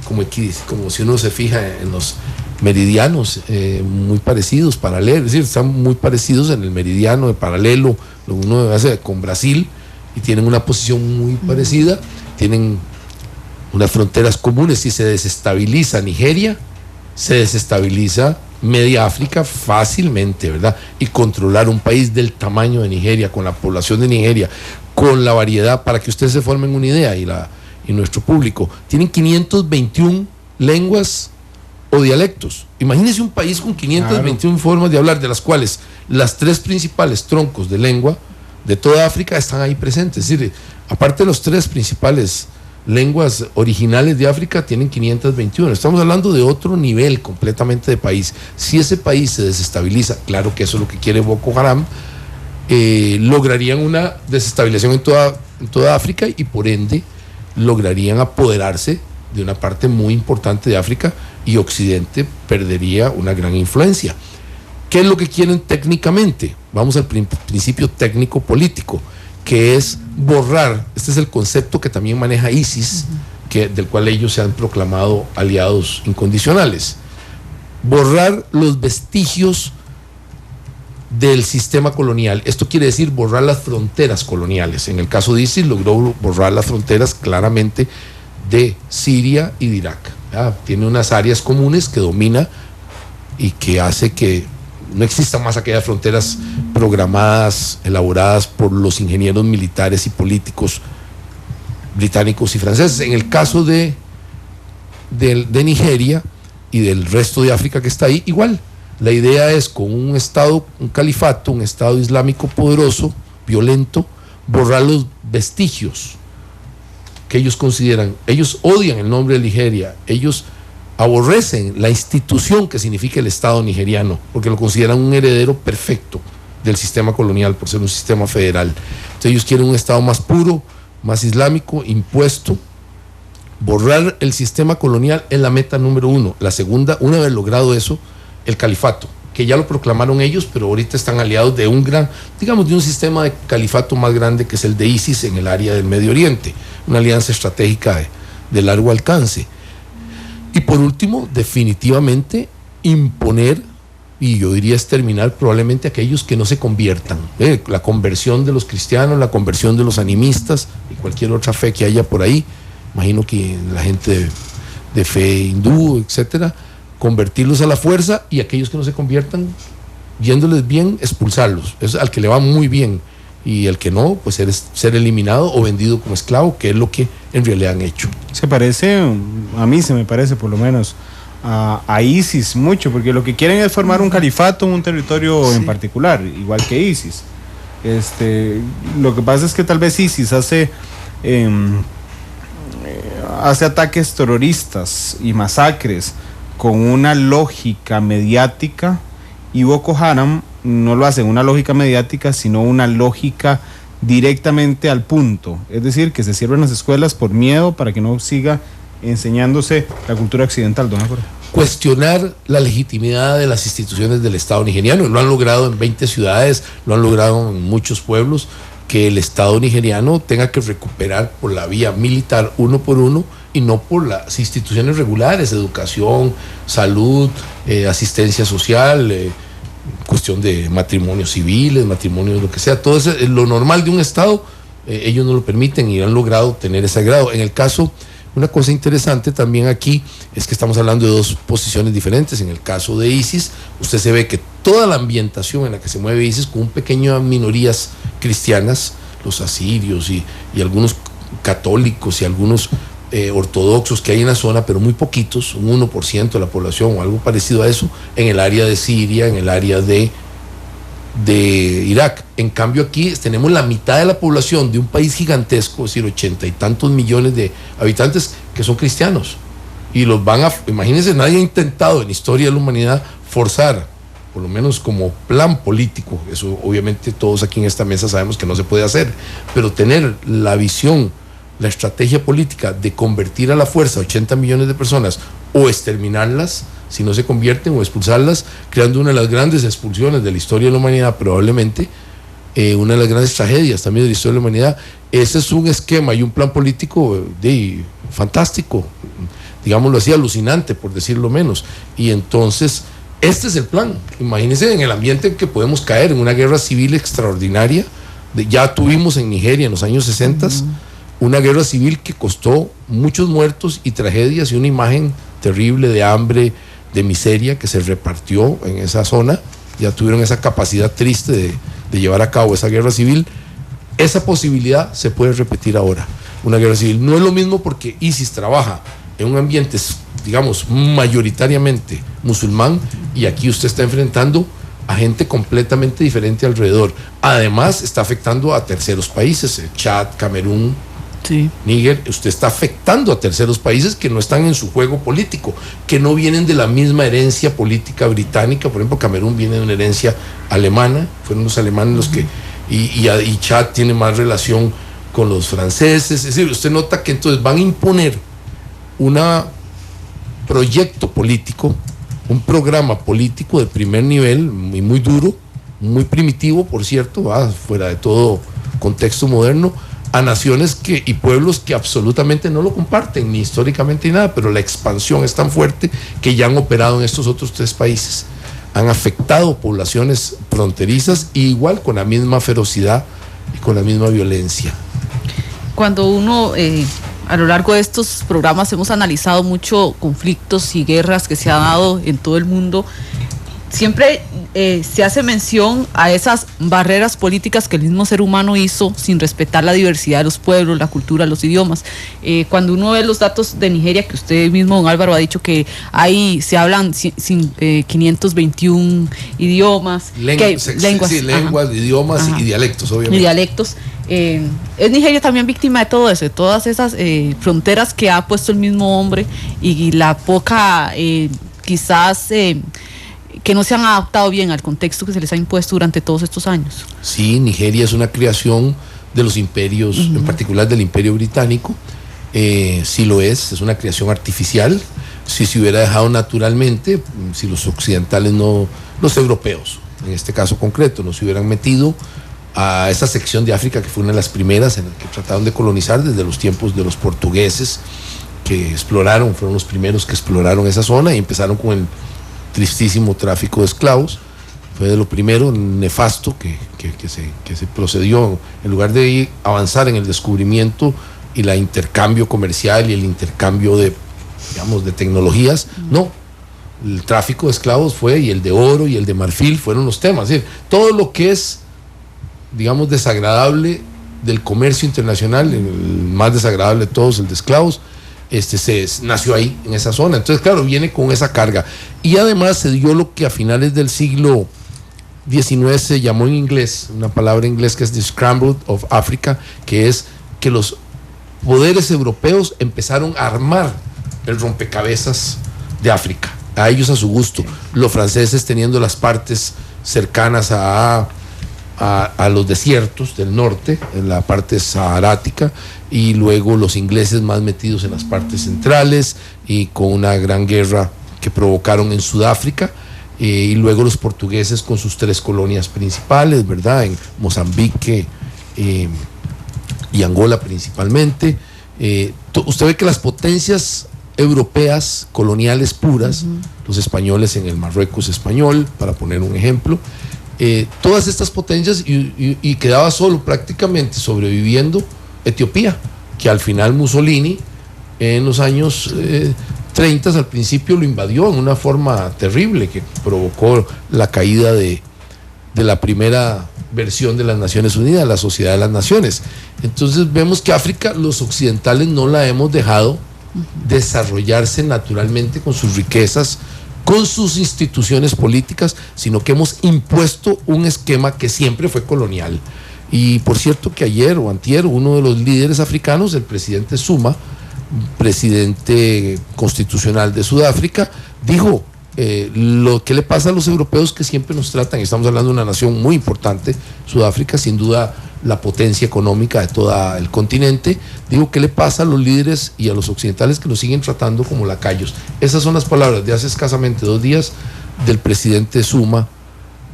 como si uno se fija en los meridianos, muy parecidos, paralelos, es decir, están muy parecidos en el meridiano de paralelo, lo uno hace con Brasil, y tienen una posición muy parecida, tienen unas fronteras comunes. Si se desestabiliza Nigeria, se desestabiliza media África fácilmente, ¿verdad? Y controlar un país del tamaño de Nigeria, con la población de Nigeria, con la variedad, para que ustedes se formen una idea, y nuestro público, tienen 521 lenguas o dialectos. Imagínense un país con 521 formas de hablar, de las cuales las 3 principales troncos de lengua de toda África están ahí presentes. Es decir, aparte de los 3 principales lenguas originales de África, tienen 521. Estamos hablando de otro nivel completamente de país. Si ese país se desestabiliza, claro que eso es lo que quiere Boko Haram, lograrían una desestabilización en toda África, y por ende lograrían apoderarse de una parte muy importante de África, y Occidente perdería una gran influencia. ¿Qué es lo que quieren técnicamente? Vamos al principio técnico político, que es borrar. Este es el concepto que también maneja ISIS, del cual ellos se han proclamado aliados incondicionales. Borrar los vestigios del sistema colonial. Esto quiere decir borrar las fronteras coloniales. En el caso de ISIS logró borrar las fronteras claramente de Siria y de Irak. Tiene unas áreas comunes que domina y que hace que no existan más aquellas fronteras programadas, elaboradas por los ingenieros militares y políticos británicos y franceses. En el caso de Nigeria y del resto de África que está ahí, igual. La idea es, con un estado, un califato, un estado islámico poderoso, violento, borrar los vestigios que ellos consideran. Ellos odian el nombre de Nigeria, ellos aborrecen la institución que significa el Estado nigeriano, porque lo consideran un heredero perfecto del sistema colonial por ser un sistema federal. Entonces ellos quieren un Estado más puro, más islámico, impuesto. Borrar el sistema colonial es la meta número 1. La segunda, una vez logrado eso, el califato, que ya lo proclamaron ellos, pero ahorita están aliados de un gran, digamos, de un sistema de califato más grande que es el de ISIS en el área del Medio Oriente, una alianza estratégica de largo alcance. Y por último, definitivamente imponer, y yo diría exterminar probablemente aquellos que no se conviertan. La conversión de los cristianos, la conversión de los animistas y cualquier otra fe que haya por ahí, imagino que la gente de fe hindú, etcétera, convertirlos a la fuerza, y aquellos que no se conviertan, yéndoles bien, expulsarlos. Es al que le va muy bien, y el que no, pues ser eliminado o vendido como esclavo, que es lo que en realidad han hecho. Se parece, a mí se me parece por lo menos, a ISIS mucho, porque lo que quieren es formar un califato en un territorio en particular, igual que ISIS. Lo que pasa es que tal vez ISIS hace ataques terroristas y masacres con una lógica mediática, y Boko Haram no lo hace en una lógica mediática, sino una lógica directamente al punto. Es decir, que se cierren las escuelas por miedo, para que no siga enseñándose la cultura occidental, don Álvaro. Cuestionar la legitimidad de las instituciones del Estado nigeriano. Lo han logrado en 20 ciudades, lo han logrado en muchos pueblos, que el Estado nigeriano tenga que recuperar por la vía militar uno por uno, y no por las instituciones regulares, educación, salud, asistencia social, cuestión de matrimonios civiles, matrimonios, lo que sea, todo eso, lo normal de un Estado, ellos no lo permiten y han logrado tener ese grado. En el caso, una cosa interesante también aquí es que estamos hablando de dos posiciones diferentes. En el caso de ISIS, usted se ve que toda la ambientación en la que se mueve ISIS, con un pequeño minorías cristianas, los asirios y algunos católicos y algunos ortodoxos que hay en la zona, pero muy poquitos, un 1% de la población o algo parecido a eso, en el área de Siria, en el área de Irak. En cambio aquí tenemos la mitad de la población de un país gigantesco, es decir, 80 y tantos millones de habitantes que son cristianos, y los van a, imagínense, nadie ha intentado en la historia de la humanidad forzar, por lo menos como plan político, eso obviamente todos aquí en esta mesa sabemos que no se puede hacer, pero tener la visión, la estrategia política de convertir a la fuerza 80 millones de personas o exterminarlas si no se convierten, o expulsarlas, creando una de las grandes expulsiones de la historia de la humanidad, probablemente una de las grandes tragedias también de la historia de la humanidad. Ese es un esquema y un plan político fantástico, digámoslo así, alucinante, por decirlo menos. Y entonces este es el plan. Imagínense en el ambiente en que podemos caer, en una guerra civil extraordinaria. Ya tuvimos en Nigeria en los años 60 una guerra civil que costó muchos muertos y tragedias, y una imagen terrible de hambre, de miseria que se repartió en esa zona. Ya tuvieron esa capacidad triste de llevar a cabo esa guerra civil. Esa posibilidad se puede repetir ahora, una guerra civil. No es lo mismo porque ISIS trabaja en un ambiente, digamos, mayoritariamente musulmán, y aquí usted está enfrentando a gente completamente diferente alrededor. Además está afectando a terceros países, Chad, Camerún, Níger. Usted está afectando a terceros países que no están en su juego político, que no vienen de la misma herencia política británica. Por ejemplo, Camerún viene de una herencia alemana, fueron los alemanes los que, y Chad tiene más relación con los franceses. Es decir, usted nota que entonces van a imponer un proyecto político, un programa político de primer nivel, muy duro, muy primitivo, por cierto, fuera de todo contexto moderno, a naciones y pueblos que absolutamente no lo comparten, ni históricamente ni nada, pero la expansión es tan fuerte que ya han operado en estos otros 3 países. han afectado poblaciones fronterizas, y igual con la misma ferocidad y con la misma violencia. Cuando uno, a lo largo de estos programas hemos analizado mucho conflictos y guerras que se han dado en todo el mundo, siempre se hace mención a esas barreras políticas que el mismo ser humano hizo sin respetar la diversidad de los pueblos, la cultura, los idiomas. Cuando uno ve los datos de Nigeria, que usted mismo, don Álvaro, ha dicho que ahí se hablan 521 idiomas. Lenguas, idiomas y dialectos, obviamente. Y dialectos. Es Nigeria también víctima de todo eso, de todas esas fronteras que ha puesto el mismo hombre y la poca, quizás... que no se han adaptado bien al contexto que se les ha impuesto durante todos estos años. Sí, Nigeria es una creación de los imperios, en particular del Imperio Británico. Sí lo es una creación artificial. Si se hubiera dejado naturalmente, si los occidentales los europeos, en este caso concreto, no se hubieran metido a esa sección de África, que fue una de las primeras en las que trataron de colonizar desde los tiempos de los portugueses, que exploraron, fueron los primeros que exploraron esa zona y empezaron con el tristísimo tráfico de esclavos. Fue de lo primero nefasto que se procedió. En lugar de avanzar en el descubrimiento y el intercambio comercial y el intercambio de tecnologías, no, el tráfico de esclavos fue, y el de oro y el de marfil fueron los temas. Es decir, todo lo que es, digamos, desagradable del comercio internacional, el más desagradable de todos, el de esclavos, nació ahí, en esa zona. Entonces, claro, viene con esa carga. Y además se dio lo que a finales del siglo XIX se llamó en inglés, una palabra en inglés que es The Scramble of Africa, que es que los poderes europeos empezaron a armar el rompecabezas de África, a ellos a su gusto. Los franceses teniendo las partes cercanas a los desiertos del norte, en la parte saharática, y luego los ingleses más metidos en las partes centrales y con una gran guerra que provocaron en Sudáfrica, y luego los portugueses con sus 3 colonias principales, ¿verdad? En Mozambique y Angola principalmente. Usted ve que las potencias europeas coloniales puras, los españoles en el Marruecos español, para poner un ejemplo, todas estas potencias, y quedaba solo prácticamente sobreviviendo Etiopía, que al final Mussolini en los años 30 al principio lo invadió en una forma terrible que provocó la caída de la primera versión de las Naciones Unidas, la Sociedad de las Naciones. Entonces vemos que África, los occidentales no la hemos dejado desarrollarse naturalmente con sus riquezas, con sus instituciones políticas, sino que hemos impuesto un esquema que siempre fue colonial. Y por cierto que ayer o antier, uno de los líderes africanos, el presidente Zuma, presidente constitucional de Sudáfrica, dijo lo que le pasa a los europeos, que siempre nos tratan, estamos hablando de una nación muy importante, Sudáfrica, sin duda la potencia económica de todo el continente, digo, ¿qué le pasa a los líderes y a los occidentales que los siguen tratando como lacayos? Esas son las palabras de hace escasamente 2 días del presidente Zuma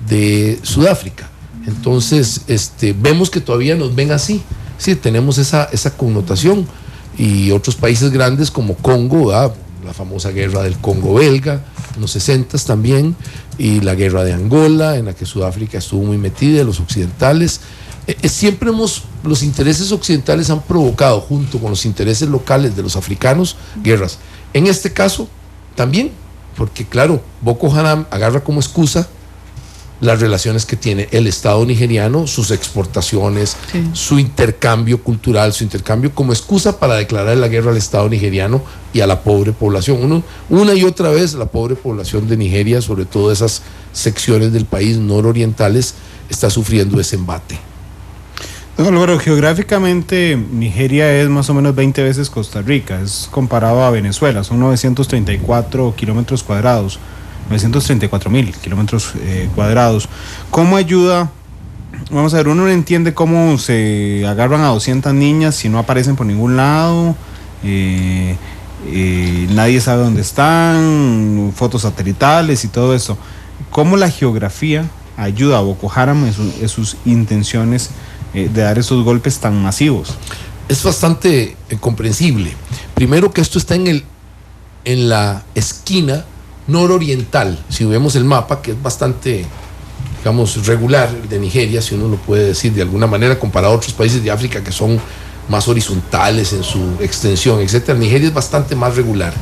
de Sudáfrica. Entonces, vemos que todavía nos ven así, sí, tenemos esa connotación, y otros países grandes como Congo, ¿verdad? La famosa guerra del Congo belga, en los 60s también, y la guerra de Angola, en la que Sudáfrica estuvo muy metida, los occidentales. Siempre los intereses occidentales han provocado, junto con los intereses locales de los africanos, guerras. En este caso, también, porque claro, Boko Haram agarra como excusa las relaciones que tiene el Estado nigeriano, sus exportaciones, sí, su intercambio cultural, su intercambio como excusa para declarar la guerra al Estado nigeriano y a la pobre población. Una y otra vez la pobre población de Nigeria, sobre todo esas secciones del país nororientales, está sufriendo ese embate. Don Álvaro, geográficamente Nigeria es más o menos 20 veces Costa Rica, es comparado a Venezuela, son 934 kilómetros cuadrados. 934.000 kilómetros cuadrados. ¿Cómo ayuda? Vamos a ver, uno no entiende cómo se agarran a 200 niñas si no aparecen por ningún lado, nadie sabe dónde están, fotos satelitales y todo eso. ¿Cómo la geografía ayuda a Boko Haram en sus intenciones de dar esos golpes tan masivos? Es bastante comprensible. Primero, que esto está en la esquina nororiental, si vemos el mapa, que es bastante, digamos, regular de Nigeria, si uno lo puede decir de alguna manera, comparado a otros países de África que son más horizontales en su extensión, etcétera. Nigeria es bastante más regular.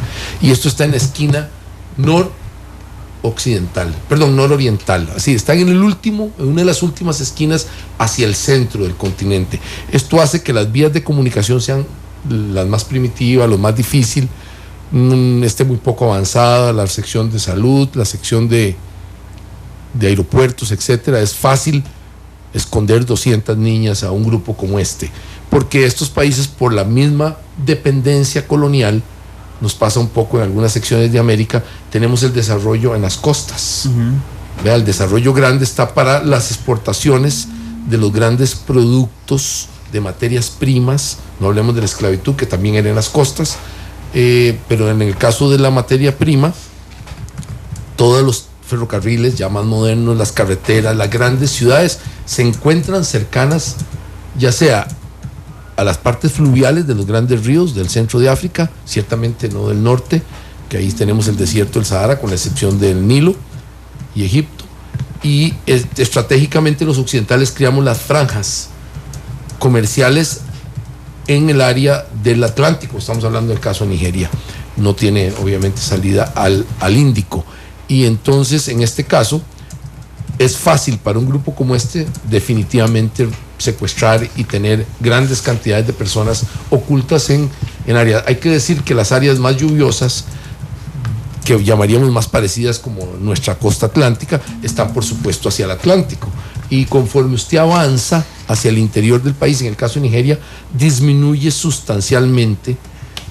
Y esto está en la esquina nororiental. Así, está en una de las últimas esquinas hacia el centro del continente. Esto hace que las vías de comunicación sean las más primitivas, lo más difícil, esté muy poco avanzada, la sección de salud, la sección de aeropuertos, etcétera. Es fácil esconder 200 niñas a un grupo como este, porque estos países, por la misma dependencia colonial, nos pasa un poco en algunas secciones de América, tenemos el desarrollo en las costas. Vea, el desarrollo grande está para las exportaciones de los grandes productos de materias primas, no hablemos de la esclavitud, que también era en las costas, pero en el caso de la materia prima, todos los ferrocarriles ya más modernos, las carreteras, las grandes ciudades se encuentran cercanas, ya sea a las partes fluviales de los grandes ríos del centro de África, ciertamente no del norte, que ahí tenemos el desierto del Sahara, con la excepción del Nilo y Egipto, y estratégicamente los occidentales creamos las franjas comerciales en el área del Atlántico. Estamos hablando del caso de Nigeria, no tiene obviamente salida al Índico, y entonces en este caso es fácil para un grupo como este definitivamente secuestrar y tener grandes cantidades de personas ocultas en áreas. Hay que decir que las áreas más lluviosas, que llamaríamos más parecidas como nuestra costa atlántica, están por supuesto hacia el Atlántico, y conforme usted avanza hacia el interior del país, en el caso de Nigeria, disminuye sustancialmente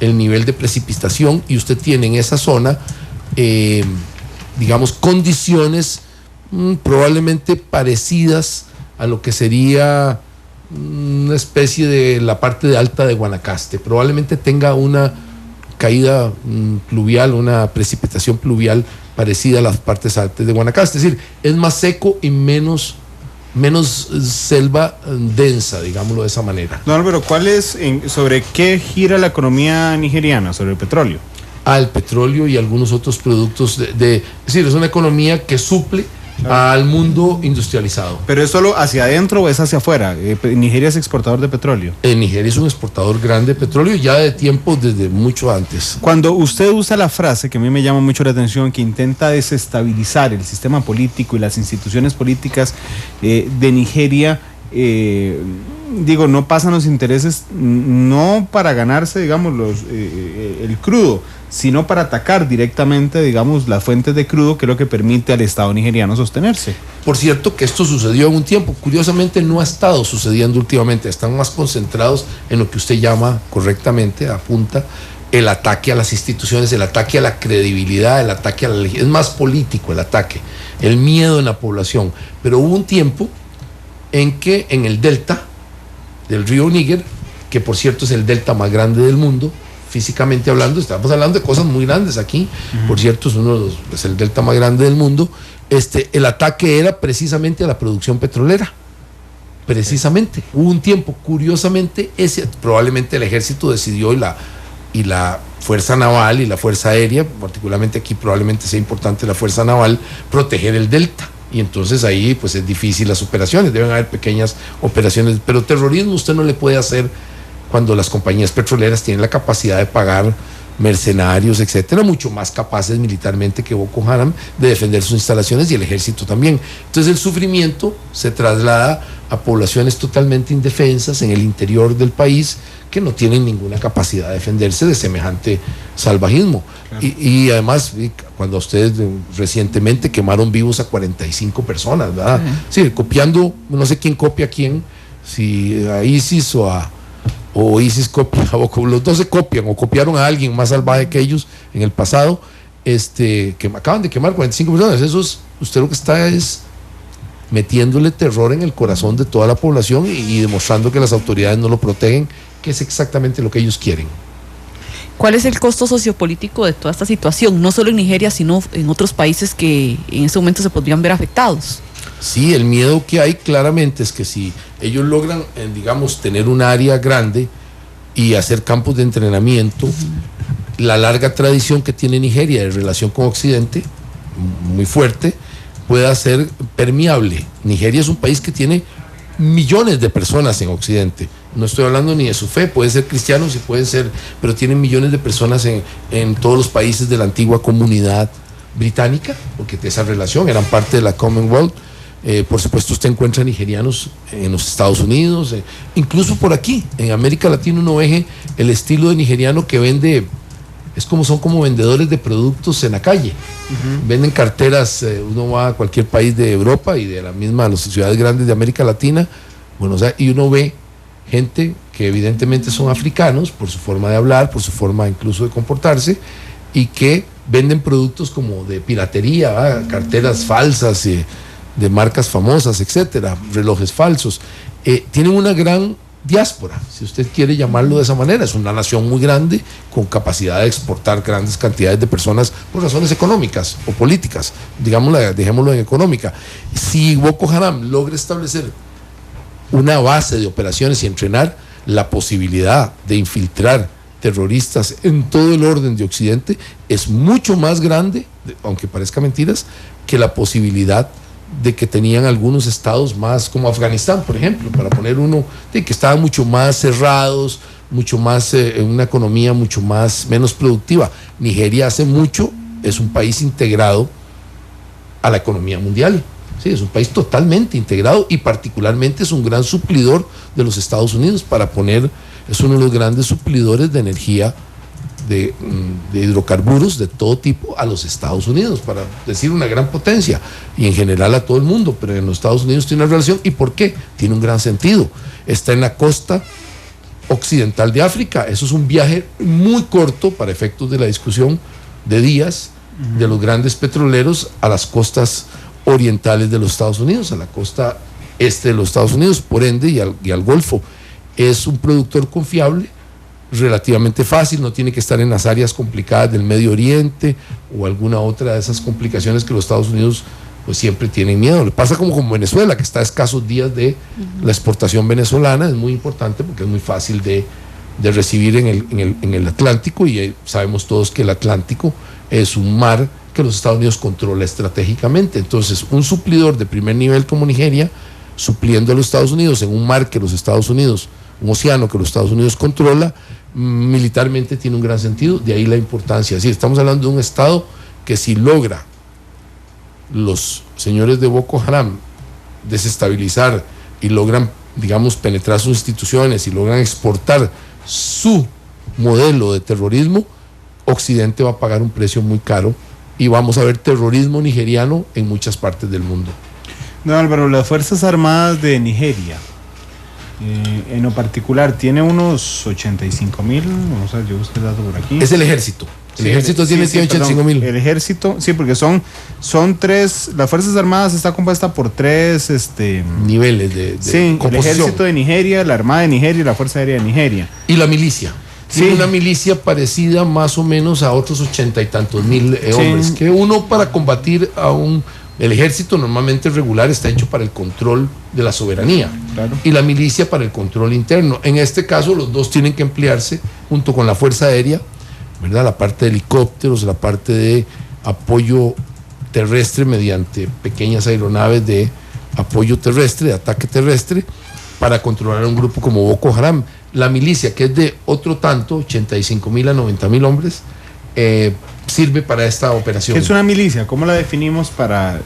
el nivel de precipitación, y usted tiene en esa zona digamos, condiciones probablemente parecidas a lo que sería una especie de la parte de alta de Guanacaste. Probablemente tenga una caída pluvial, una precipitación pluvial parecida a las partes altas de Guanacaste. Es decir, es más seco y menos selva densa, digámoslo de esa manera. Don Álvaro, ¿sobre qué gira la economía nigeriana? ¿Sobre el petróleo? Al petróleo y algunos otros productos es decir, es una economía que suple al mundo industrializado. ¿Pero es solo hacia adentro o es hacia afuera? ¿Nigeria es exportador de petróleo? Nigeria es un exportador grande de petróleo ya de tiempo desde mucho antes. Cuando usted usa la frase, que a mí me llama mucho la atención, que intenta desestabilizar el sistema político y las instituciones políticas de Nigeria, no pasan los intereses no para ganarse, digamos, el crudo, sino para atacar directamente, digamos, las fuentes de crudo, que es lo que permite al Estado nigeriano sostenerse. Por cierto que esto sucedió en un tiempo, curiosamente no ha estado sucediendo últimamente, están más concentrados en lo que usted llama correctamente, apunta, el ataque a las instituciones, el ataque a la credibilidad, el ataque a la es más político el ataque, el miedo en la población. Pero hubo un tiempo en que en el delta del río Níger, que por cierto es el delta más grande del mundo, físicamente hablando, estamos hablando de cosas muy grandes aquí, por cierto es el delta más grande del mundo, el ataque era precisamente a la producción petrolera, precisamente. Hubo un tiempo, curiosamente, probablemente el ejército decidió y la fuerza naval y la fuerza aérea, particularmente aquí probablemente sea importante la fuerza naval, proteger el delta. Y entonces ahí pues es difícil las operaciones, deben haber pequeñas operaciones, pero terrorismo usted no le puede hacer cuando las compañías petroleras tienen la capacidad de pagar mercenarios, etcétera, mucho más capaces militarmente que Boko Haram de defender sus instalaciones, y el ejército también. Entonces el sufrimiento se traslada a poblaciones totalmente indefensas en el interior del país, que no tienen ninguna capacidad de defenderse de semejante salvajismo. Claro. Y además, cuando ustedes recientemente quemaron vivos a 45 personas, ¿verdad? Sí, copiando, no sé quién copia a quién, si a ISIS o ISIS copia, o los dos se copian, o copiaron a alguien más salvaje que ellos en el pasado, que acaban de quemar 45 personas. Eso es, usted lo que está es metiéndole terror en el corazón de toda la población y demostrando que las autoridades no lo protegen, que es exactamente lo que ellos quieren. ¿Cuál es el costo sociopolítico de toda esta situación? No solo en Nigeria, sino en otros países que en este momento se podrían ver afectados. Sí, el miedo que hay claramente es que si ellos logran, digamos, tener un área grande y hacer campos de entrenamiento, la larga tradición que tiene Nigeria de relación con Occidente, muy fuerte, pueda ser permeable. Nigeria es un país que tiene millones de personas en Occidente. No estoy hablando ni de su fe, pueden ser cristianos y pueden ser, pero tienen millones de personas en todos los países de la antigua comunidad británica, porque de esa relación eran parte de la Commonwealth. Por supuesto usted encuentra nigerianos en los Estados Unidos, incluso por aquí, en América Latina uno ve el estilo de nigeriano que vende, son como vendedores de productos en la calle. Venden carteras, uno va a cualquier país de Europa y de las ciudades grandes de América Latina, y uno ve gente que evidentemente son africanos por su forma de hablar, por su forma incluso de comportarse, y que venden productos como de piratería, carteras falsas de marcas famosas, etcétera, relojes falsos. Tienen una gran diáspora, si usted quiere llamarlo de esa manera. Es una nación muy grande con capacidad de exportar grandes cantidades de personas por razones económicas o políticas, dejémoslo en económica. Si Boko Haram logra establecer una base de operaciones y entrenar, la posibilidad de infiltrar terroristas en todo el orden de Occidente es mucho más grande, aunque parezca mentiras, que la posibilidad de que tenían algunos estados más, como Afganistán, por ejemplo, para poner uno, de que estaban mucho más cerrados, mucho más en una economía menos productiva. Nigeria hace mucho es un país integrado a la economía mundial. Sí, es un país totalmente integrado y particularmente es un gran suplidor de los Estados Unidos es uno de los grandes suplidores de energía de hidrocarburos de todo tipo a los Estados Unidos, para decir una gran potencia, y en general a todo el mundo, pero en los Estados Unidos tiene una relación. ¿Y por qué? Tiene un gran sentido. Está en la costa occidental de África. Eso es un viaje muy corto para efectos de la discusión de días de los grandes petroleros a las costas orientales de los Estados Unidos, a la costa este de los Estados Unidos, por ende, y al Golfo. Es un productor confiable, relativamente fácil, no tiene que estar en las áreas complicadas del Medio Oriente o alguna otra de esas complicaciones que los Estados Unidos pues siempre tienen miedo. Le pasa como con Venezuela, que está a escasos días de la exportación venezolana. Es muy importante porque es muy fácil de recibir en el Atlántico, y sabemos todos que el Atlántico es un mar que los Estados Unidos controla estratégicamente. Entonces, un suplidor de primer nivel como Nigeria, supliendo a los Estados Unidos en un mar que los Estados Unidos, un océano que los Estados Unidos controla, militarmente tiene un gran sentido. De ahí la importancia. Es decir, estamos hablando de un Estado que, si logra los señores de Boko Haram desestabilizar y logran, digamos, penetrar sus instituciones y logran exportar su modelo de terrorismo, Occidente va a pagar un precio muy caro y vamos a ver terrorismo nigeriano en muchas partes del mundo. Don Álvaro, las Fuerzas Armadas de Nigeria, en lo particular, tiene unos 85,000, vamos a ver, yo busqué el dato por aquí. Es el ejército. El ejército tiene 85,000. El ejército, sí, porque son tres, las Fuerzas Armadas está compuesta por tres niveles de sí, composición. El ejército de Nigeria, la Armada de Nigeria y la Fuerza Aérea de Nigeria. Y la milicia. Tiene una milicia parecida más o menos a otros 80 y tantos mil hombres, que uno para combatir el ejército normalmente regular está hecho para el control de la soberanía, claro, y la milicia para el control interno. En este caso los dos tienen que emplearse junto con la Fuerza Aérea, ¿verdad? La parte de helicópteros, la parte de apoyo terrestre mediante pequeñas aeronaves de apoyo terrestre, de ataque terrestre, para controlar a un grupo como Boko Haram. La milicia, que es de otro tanto, 85,000 a 90,000 hombres, sirve para esta operación. ¿Qué es una milicia? ¿Cómo la definimos para,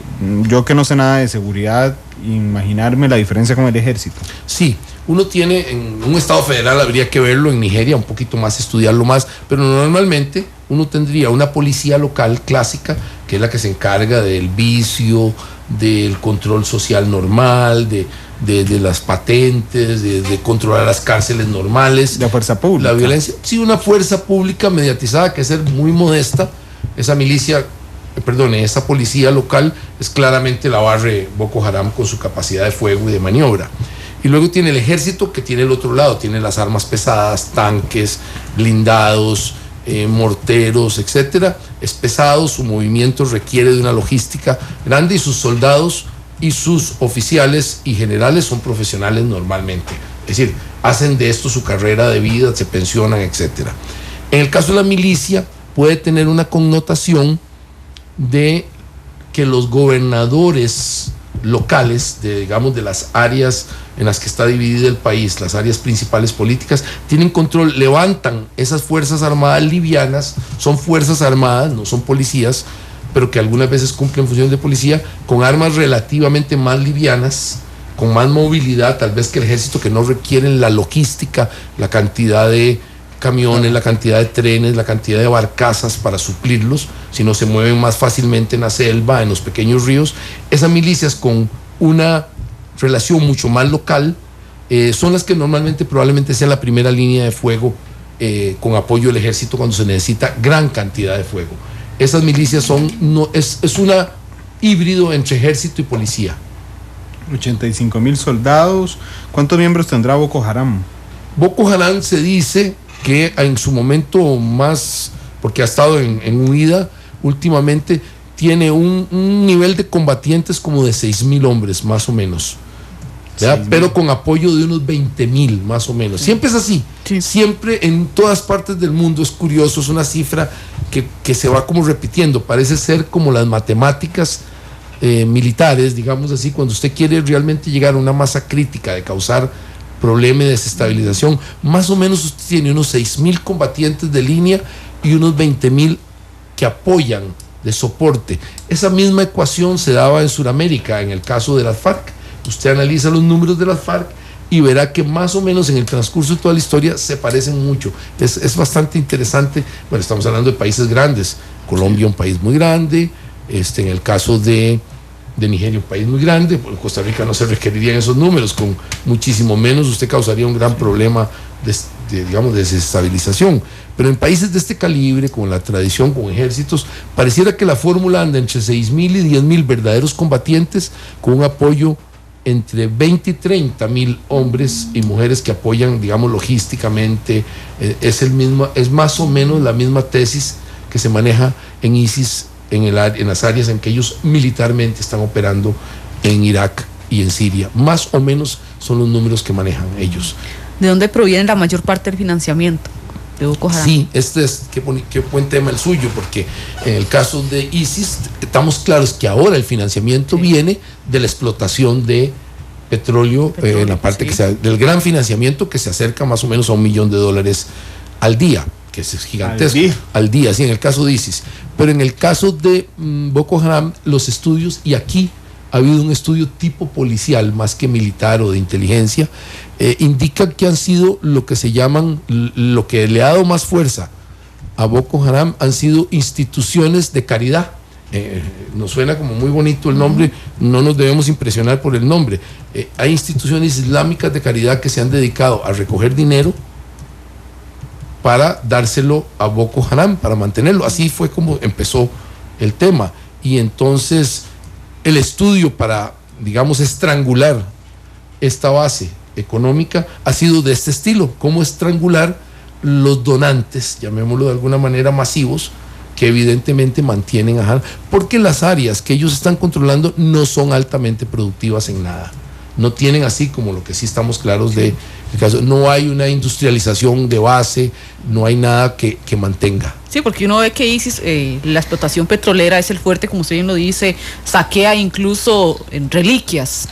yo que no sé nada de seguridad, imaginarme la diferencia con el ejército? Sí, uno tiene, en un estado federal habría que verlo, en Nigeria un poquito más, estudiarlo más, pero normalmente uno tendría una policía local clásica, que es la que se encarga del vicio, del control social normal, de las patentes, de controlar las cárceles normales. La fuerza pública. La violencia. Sí, una fuerza pública mediatizada que es ser muy modesta. Esa esa policía local es claramente la barre Boko Haram con su capacidad de fuego y de maniobra. Y luego tiene el ejército, que tiene el otro lado, tiene las armas pesadas, tanques, blindados, morteros, etcétera. Es pesado, su movimiento requiere de una logística grande, y sus soldados y sus oficiales y generales son profesionales normalmente, es decir, hacen de esto su carrera de vida, se pensionan, etcétera. En el caso de la milicia, puede tener una connotación de que los gobernadores locales, digamos, de las áreas en las que está dividido el país, las áreas principales políticas, tienen control, levantan esas fuerzas armadas livianas, son fuerzas armadas, no son policías, pero que algunas veces cumplen funciones de policía, con armas relativamente más livianas, con más movilidad, tal vez que el ejército, que no requieren la logística, la cantidad de camiones, la cantidad de trenes, la cantidad de barcazas para suplirlos, sino se mueven más fácilmente en la selva, en los pequeños ríos. Esas milicias con una relación mucho más local son las que normalmente probablemente sean la primera línea de fuego con apoyo del ejército cuando se necesita gran cantidad de fuego. Esas milicias es una híbrido entre ejército y policía. 85,000 soldados. ¿Cuántos miembros tendrá Boko Haram? Boko Haram se dice que en su momento más, porque ha estado en huida últimamente, tiene un nivel de combatientes como de 6,000 hombres, más o menos, pero con apoyo de unos 20,000, más o menos. Siempre es así, siempre en todas partes del mundo. Es curioso, es una cifra que se va como repitiendo, parece ser como las matemáticas militares, digamos así. Cuando usted quiere realmente llegar a una masa crítica de causar problema y desestabilización, más o menos usted tiene unos 6,000 combatientes de línea y unos 20,000 que apoyan de soporte. Esa misma ecuación se daba en Sudamérica en el caso de las FARC. Usted analiza los números de las FARC y verá que más o menos en el transcurso de toda la historia se parecen mucho. Es bastante interesante. Bueno, estamos hablando de países grandes. Colombia, un país muy grande. En el caso de Nigeria, un país muy grande. Bueno, Costa Rica no se requerirían esos números, con muchísimo menos usted causaría un gran problema de desestabilización. Pero en países de este calibre, con la tradición, con ejércitos, pareciera que la fórmula anda entre 6,000 y 10,000 verdaderos combatientes, con un apoyo entre 20 y 30,000 hombres y mujeres que apoyan, digamos, logísticamente. Es más o menos la misma tesis que se maneja en ISIS, en las áreas en que ellos militarmente están operando en Irak y en Siria. Más o menos son los números que manejan ellos. ¿De dónde proviene la mayor parte del financiamiento de Boko Haram? Sí, qué buen tema el suyo, porque en el caso de ISIS estamos claros que ahora el financiamiento viene de la explotación de petróleo en la parte del gran financiamiento, que se acerca más o menos a $1 millón al día, que es gigantesco, al día, sí, en el caso de ISIS. Pero en el caso de Boko Haram, los estudios, y aquí ha habido un estudio tipo policial más que militar o de inteligencia, indican que han sido lo que se llaman, lo que le ha dado más fuerza a Boko Haram han sido instituciones de caridad. Nos suena como muy bonito el nombre, no nos debemos impresionar por el nombre. Hay instituciones islámicas de caridad que se han dedicado a recoger dinero para dárselo a Boko Haram, para mantenerlo. Así fue como empezó el tema. Y entonces el estudio para, digamos, estrangular esta base económica ha sido de este estilo: cómo estrangular los donantes, llamémoslo de alguna manera masivos, que evidentemente mantienen a Haram, porque las áreas que ellos están controlando no son altamente productivas en nada. No tienen, así como lo que sí estamos claros de el caso, no hay una industrialización de base, no hay nada que mantenga. Sí, porque uno ve que ISIS, la explotación petrolera es el fuerte, como usted bien lo dice, saquea incluso en reliquias.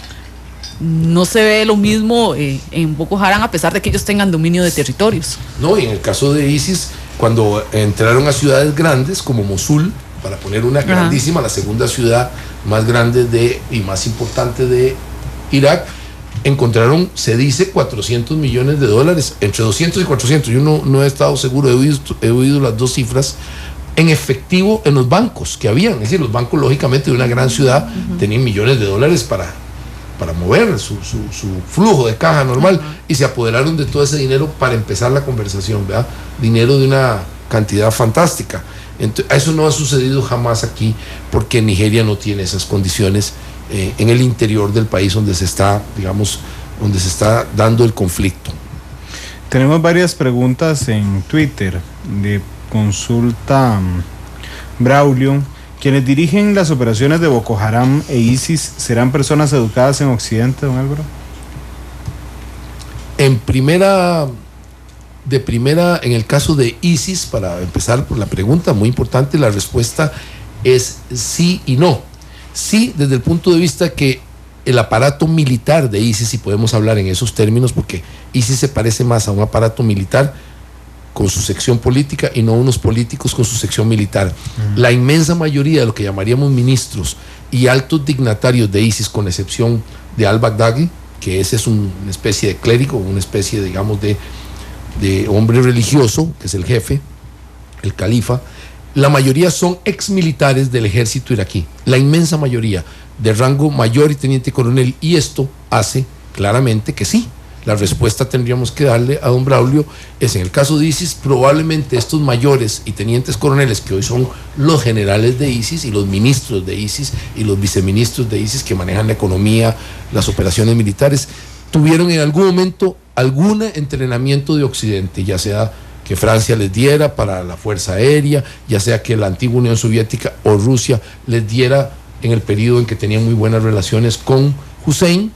No se ve lo mismo en Boko Haram, a pesar de que ellos tengan dominio de territorios. No, y en el caso de ISIS, cuando entraron a ciudades grandes como Mosul, para poner una grandísima, la segunda ciudad más grande y más importante de Irak, encontraron, se dice, $400 millones, entre 200 y 400, yo no he estado seguro, he oído las dos cifras, en efectivo en los bancos que habían. Es decir, los bancos, lógicamente, de una gran ciudad tenían millones de dólares para mover su flujo de caja normal, y se apoderaron de todo ese dinero para empezar la conversación, ¿verdad? Dinero de una cantidad fantástica. Entonces, eso no ha sucedido jamás aquí, porque Nigeria no tiene esas condiciones en el interior del país donde se está dando el conflicto. Tenemos varias preguntas en Twitter de Consulta Braulio. ¿Quienes dirigen las operaciones de Boko Haram e ISIS serán personas educadas en Occidente, don Álvaro? En primera De primera, en el caso de ISIS, para empezar por la pregunta, muy importante, la respuesta es sí y no. Sí, desde el punto de vista que el aparato militar de ISIS, si podemos hablar en esos términos, porque ISIS se parece más a un aparato militar con su sección política y no a unos políticos con su sección militar. La inmensa mayoría de lo que llamaríamos ministros y altos dignatarios de ISIS, con excepción de al-Baghdadi, que ese es una especie de clérigo, una especie, digamos, de hombre religioso, que es el jefe, el califa, la mayoría son exmilitares del ejército iraquí, la inmensa mayoría de rango mayor y teniente coronel, y esto hace claramente que sí. La respuesta tendríamos que darle a don Braulio es, en el caso de ISIS, probablemente estos mayores y tenientes coroneles, que hoy son los generales de ISIS y los ministros de ISIS y los viceministros de ISIS que manejan la economía, las operaciones militares, tuvieron en algún momento algún entrenamiento de Occidente, ya sea que Francia les diera para la Fuerza Aérea, ya sea que la antigua Unión Soviética o Rusia les diera en el periodo en que tenían muy buenas relaciones con Hussein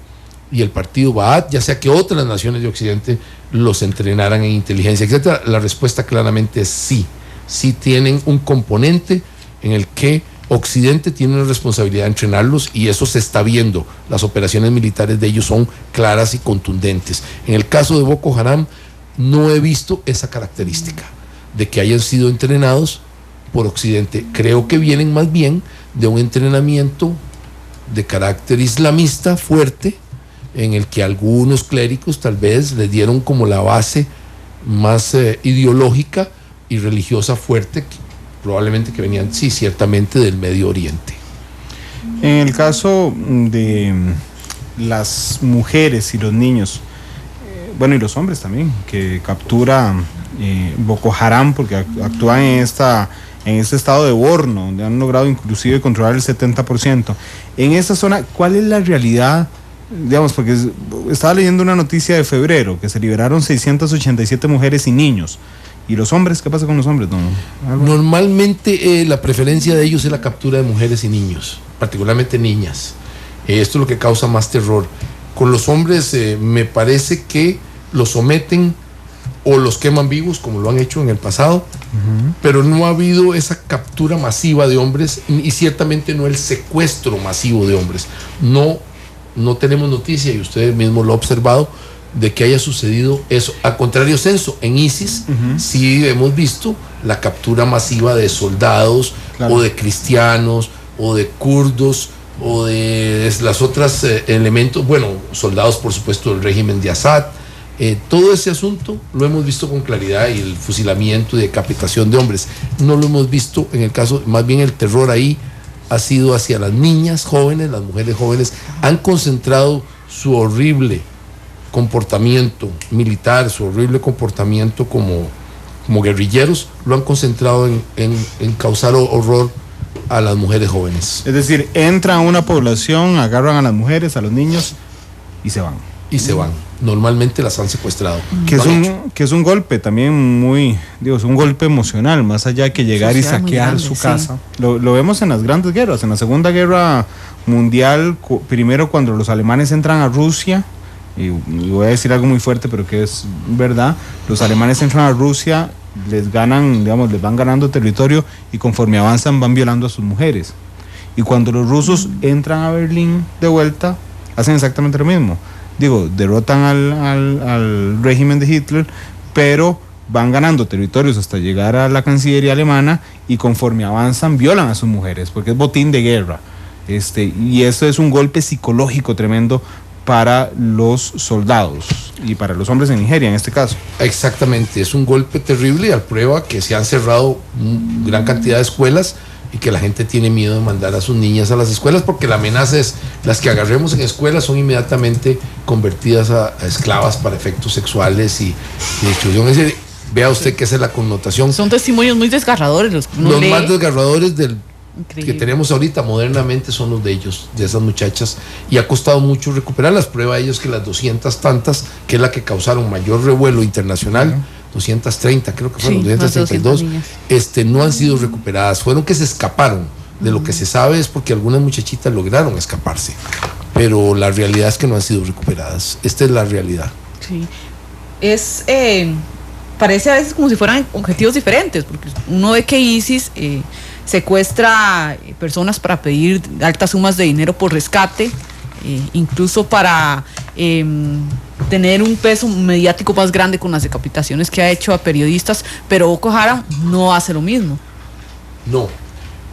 y el partido Ba'ath, ya sea que otras naciones de Occidente los entrenaran en inteligencia, etcétera. La respuesta claramente es sí. Sí tienen un componente en el que Occidente tiene una responsabilidad de entrenarlos, y eso se está viendo. Las operaciones militares de ellos son claras y contundentes. En el caso de Boko Haram, no he visto esa característica de que hayan sido entrenados por Occidente. Creo que vienen más bien de un entrenamiento de carácter islamista fuerte, en el que algunos clérigos tal vez les dieron como la base más ideológica y religiosa fuerte, probablemente que venían, sí, ciertamente del Medio Oriente. En el caso de las mujeres y los niños, bueno, y los hombres también, que captura Boko Haram, porque actúan en este estado de Borno, donde han logrado inclusive controlar el 70%. En esa zona, ¿cuál es la realidad? Digamos, porque estaba leyendo una noticia de febrero, que se liberaron 687 mujeres y niños. ¿Y los hombres? ¿Qué pasa con los hombres? Normalmente la preferencia de ellos es la captura de mujeres y niños, particularmente niñas. Esto es lo que causa más terror. Con los hombres me parece que los someten o los queman vivos, como lo han hecho en el pasado, pero no ha habido esa captura masiva de hombres, y ciertamente no el secuestro masivo de hombres. No tenemos noticia, y usted mismo lo ha observado, de que haya sucedido eso. Al contrario, censo, en ISIS sí hemos visto la captura masiva de soldados, claro, o de cristianos, o de kurdos, o de las otras elementos, bueno, soldados por supuesto del régimen de Assad. Todo ese asunto lo hemos visto con claridad, y el fusilamiento y decapitación de hombres no lo hemos visto en el caso. Más bien el terror ahí ha sido hacia las niñas jóvenes. Las mujeres jóvenes han concentrado su horrible comportamiento militar, su horrible comportamiento como guerrilleros, lo han concentrado en causar horror a las mujeres jóvenes. Es decir, entran a una población, agarran a las mujeres, a los niños y se van. Normalmente las han secuestrado. Que es un golpe también muy, es un golpe emocional, más allá que llegar y saquear grande, su casa. Sí. Lo vemos en las grandes guerras, en la Segunda Guerra Mundial, primero cuando los alemanes entran a Rusia, y voy a decir algo muy fuerte, pero que es verdad, los alemanes entran a Rusia, les van ganando territorio, y conforme avanzan van violando a sus mujeres. Y cuando los rusos entran a Berlín de vuelta, hacen exactamente lo mismo. Derrotan al régimen de Hitler, pero van ganando territorios hasta llegar a la Cancillería alemana, y conforme avanzan violan a sus mujeres, porque es botín de guerra. Y eso es un golpe psicológico tremendo para los soldados y para los hombres en Nigeria en este caso. Exactamente, es un golpe terrible, al prueba que se han cerrado gran cantidad de escuelas, y que la gente tiene miedo de mandar a sus niñas a las escuelas, porque la amenaza es: las que agarremos en escuelas son inmediatamente convertidas a esclavas para efectos sexuales y destrucción. Es decir, vea usted que esa es la connotación. Son testimonios muy desgarradores los más desgarradores que tenemos ahorita modernamente son los de ellos, de esas muchachas, y ha costado mucho recuperarlas. Prueba a ellos que las 200 tantas, que es la que causaron mayor revuelo internacional, 230, creo que fueron 232, no han sido recuperadas. Fueron que se escaparon. De lo que se sabe es porque algunas muchachitas lograron escaparse, pero la realidad es que no han sido recuperadas. Esta es la realidad. Sí. Es parece a veces como si fueran objetivos diferentes, porque uno ve que ISIS secuestra personas para pedir altas sumas de dinero por rescate, incluso para tener un peso mediático más grande con las decapitaciones que ha hecho a periodistas, pero Boko Haram no hace lo mismo. No,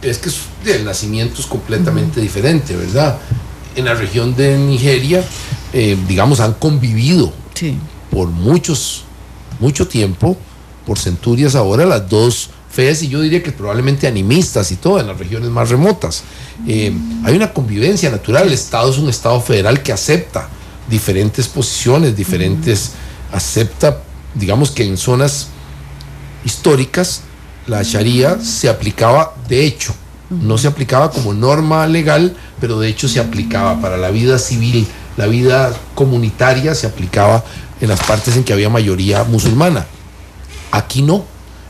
es que el nacimiento es completamente diferente, ¿verdad? En la región de Nigeria, digamos, han convivido por mucho tiempo, por centurias ahora, las dos feas, y yo diría que probablemente animistas y todo, en las regiones más remotas. Hay una convivencia natural. El Estado es un Estado federal que acepta diferentes posiciones, acepta, digamos que en zonas históricas, la Sharia se aplicaba de hecho, no se aplicaba como norma legal, pero de hecho se aplicaba para la vida civil, la vida comunitaria se aplicaba en las partes en que había mayoría musulmana. Aquí no.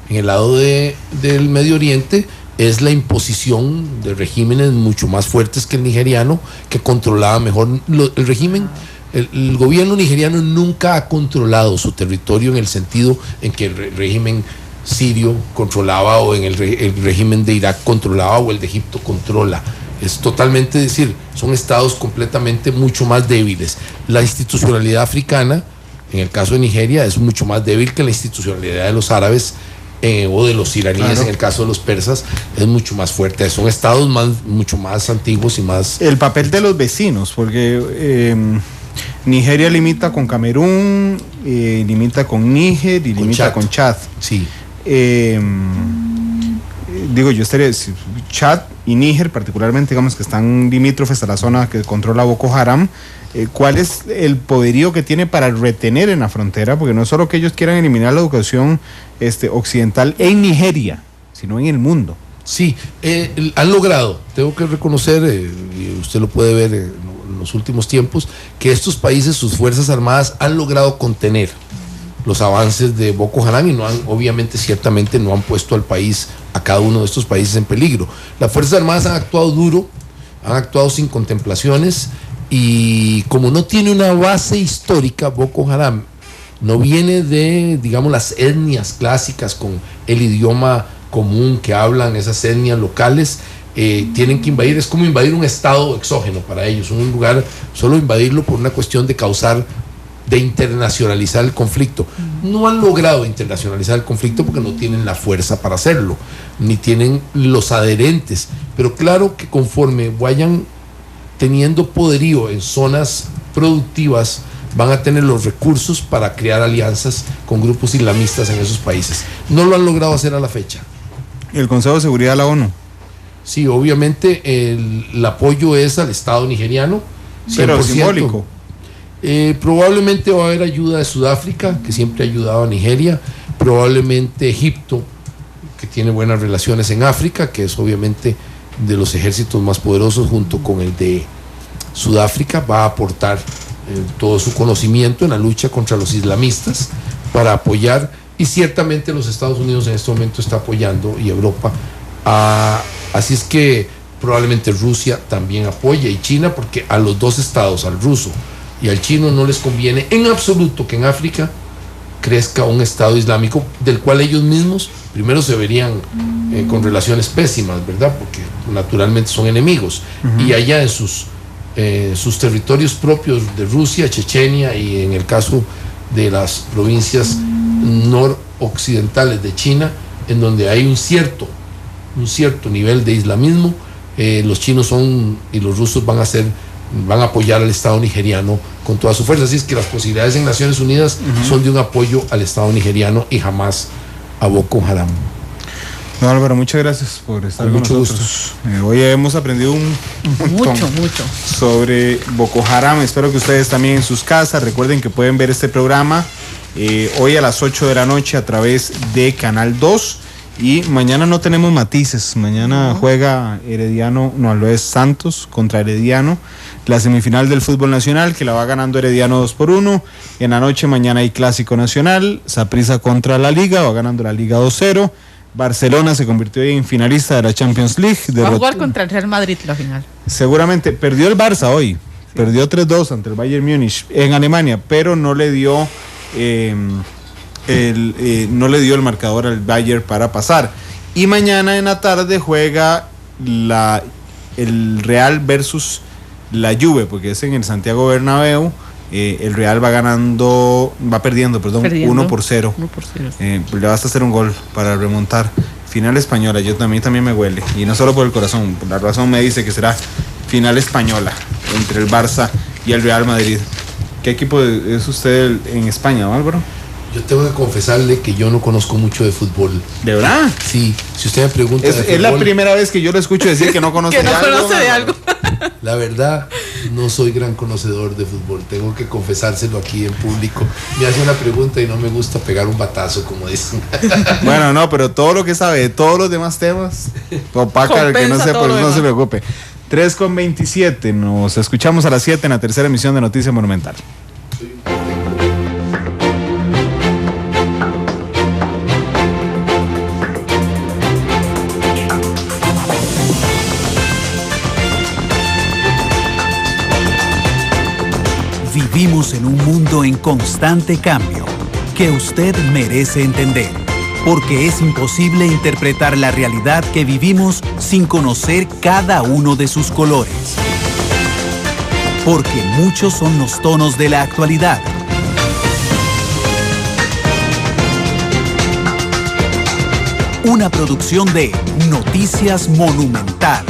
En el lado del Medio Oriente es la imposición de regímenes mucho más fuertes que el nigeriano, que controlaba mejor el régimen. El gobierno nigeriano nunca ha controlado su territorio en el sentido en que el régimen sirio controlaba, o en el régimen de Irak controlaba, o el de Egipto controla. Es totalmente decir, son estados completamente mucho más débiles. La institucionalidad africana, en el caso de Nigeria, es mucho más débil que la institucionalidad de los árabes o de los iraníes. Claro. En el caso de los persas es mucho más fuerte. Son estados mucho más antiguos y más... El papel de los vecinos, porque Nigeria limita con Camerún, limita con Níger y limita con Chad. Sí. Digo, yo estaría Chad y Níger particularmente, digamos que están limítrofes a la zona que controla Boko Haram. ¿Cuál es el poderío que tiene para retener en la frontera? Porque no es solo que ellos quieran eliminar la educación occidental en Nigeria, sino en el mundo. Sí, han logrado, tengo que reconocer, y usted lo puede ver en los últimos tiempos, que estos países, sus fuerzas armadas han logrado contener los avances de Boko Haram, y obviamente, ciertamente no han puesto al país, a cada uno de estos países en peligro. Las fuerzas armadas han actuado duro, han actuado sin contemplaciones, y como no tiene una base histórica, Boko Haram no viene de, digamos, las etnias clásicas con el idioma común que hablan esas etnias locales, tienen que invadir, es como invadir un estado exógeno para ellos, un lugar, solo invadirlo por una cuestión de internacionalizar el conflicto. No han logrado internacionalizar el conflicto porque no tienen la fuerza para hacerlo, ni tienen los adherentes, pero claro que conforme vayan teniendo poderío en zonas productivas, van a tener los recursos para crear alianzas con grupos islamistas en esos países. No lo han logrado hacer a la fecha. ¿El Consejo de Seguridad de la ONU? Sí, obviamente el apoyo es al Estado nigeriano, 100%. Pero simbólico. Probablemente va a haber ayuda de Sudáfrica, que siempre ha ayudado a Nigeria, probablemente Egipto, que tiene buenas relaciones en África, que es obviamente de los ejércitos más poderosos, junto con el de Sudáfrica, va a aportar todo su conocimiento en la lucha contra los islamistas para apoyar, y ciertamente los Estados Unidos en este momento está apoyando, y Europa, así es que probablemente Rusia también apoya, y China, porque a los dos estados, al ruso y al chino, no les conviene en absoluto que en África crezca un Estado islámico del cual ellos mismos primero se verían con relaciones pésimas, ¿verdad? Porque naturalmente son enemigos. Y allá en sus territorios propios de Rusia, Chechenia, y en el caso de las provincias noroccidentales de China, en donde hay un cierto nivel de islamismo, los chinos y los rusos van a apoyar al Estado nigeriano con toda su fuerza. Así es que las posibilidades en Naciones Unidas son de un apoyo al Estado nigeriano y jamás a Boko Haram. No, Álvaro, muchas gracias por estar con nosotros. Hoy hemos aprendido mucho sobre Boko Haram. Espero que ustedes también en sus casas recuerden que pueden ver este programa hoy a las 8 de la noche a través de Canal 2. Y mañana no tenemos matices, mañana juega Herediano, Nuevo Santos contra Herediano, la semifinal del fútbol nacional, que la va ganando Herediano 2-1. En la noche mañana hay Clásico Nacional, Saprissa contra la Liga, va ganando la Liga 2-0. Barcelona se convirtió en finalista de la Champions League. Va a jugar contra el Real Madrid la final. Seguramente, perdió el Barça hoy, perdió 3-2 ante el Bayern Múnich en Alemania, pero no le dio no le dio el marcador al Bayern para pasar. Y mañana en la tarde juega el Real versus la Juve, porque es en el Santiago Bernabéu. El Real va perdiendo 1-0. 1-0. Le basta hacer un gol para remontar. Final española, a mí también me huele. Y no solo por el corazón, por la razón me dice que será final española entre el Barça y el Real Madrid. ¿Qué equipo es usted en España, Álvaro? Yo tengo que confesarle que yo no conozco mucho de fútbol. ¿De verdad? Sí, si usted me pregunta es la primera vez que yo lo escucho decir que no conoce de algo. La verdad, no soy gran conocedor de fútbol. Tengo que confesárselo aquí en público. Me hace una pregunta y no me gusta pegar un batazo, como dicen. Bueno, no, pero todo lo que sabe de todos los demás temas, opaca el que no sepa, pues no se preocupe. 3:27, nos escuchamos a las 7 en la tercera emisión de Noticias Monumental. Vivimos en un mundo en constante cambio que usted merece entender, porque es imposible interpretar la realidad que vivimos sin conocer cada uno de sus colores. Porque muchos son los tonos de la actualidad. Una producción de Noticias Monumental.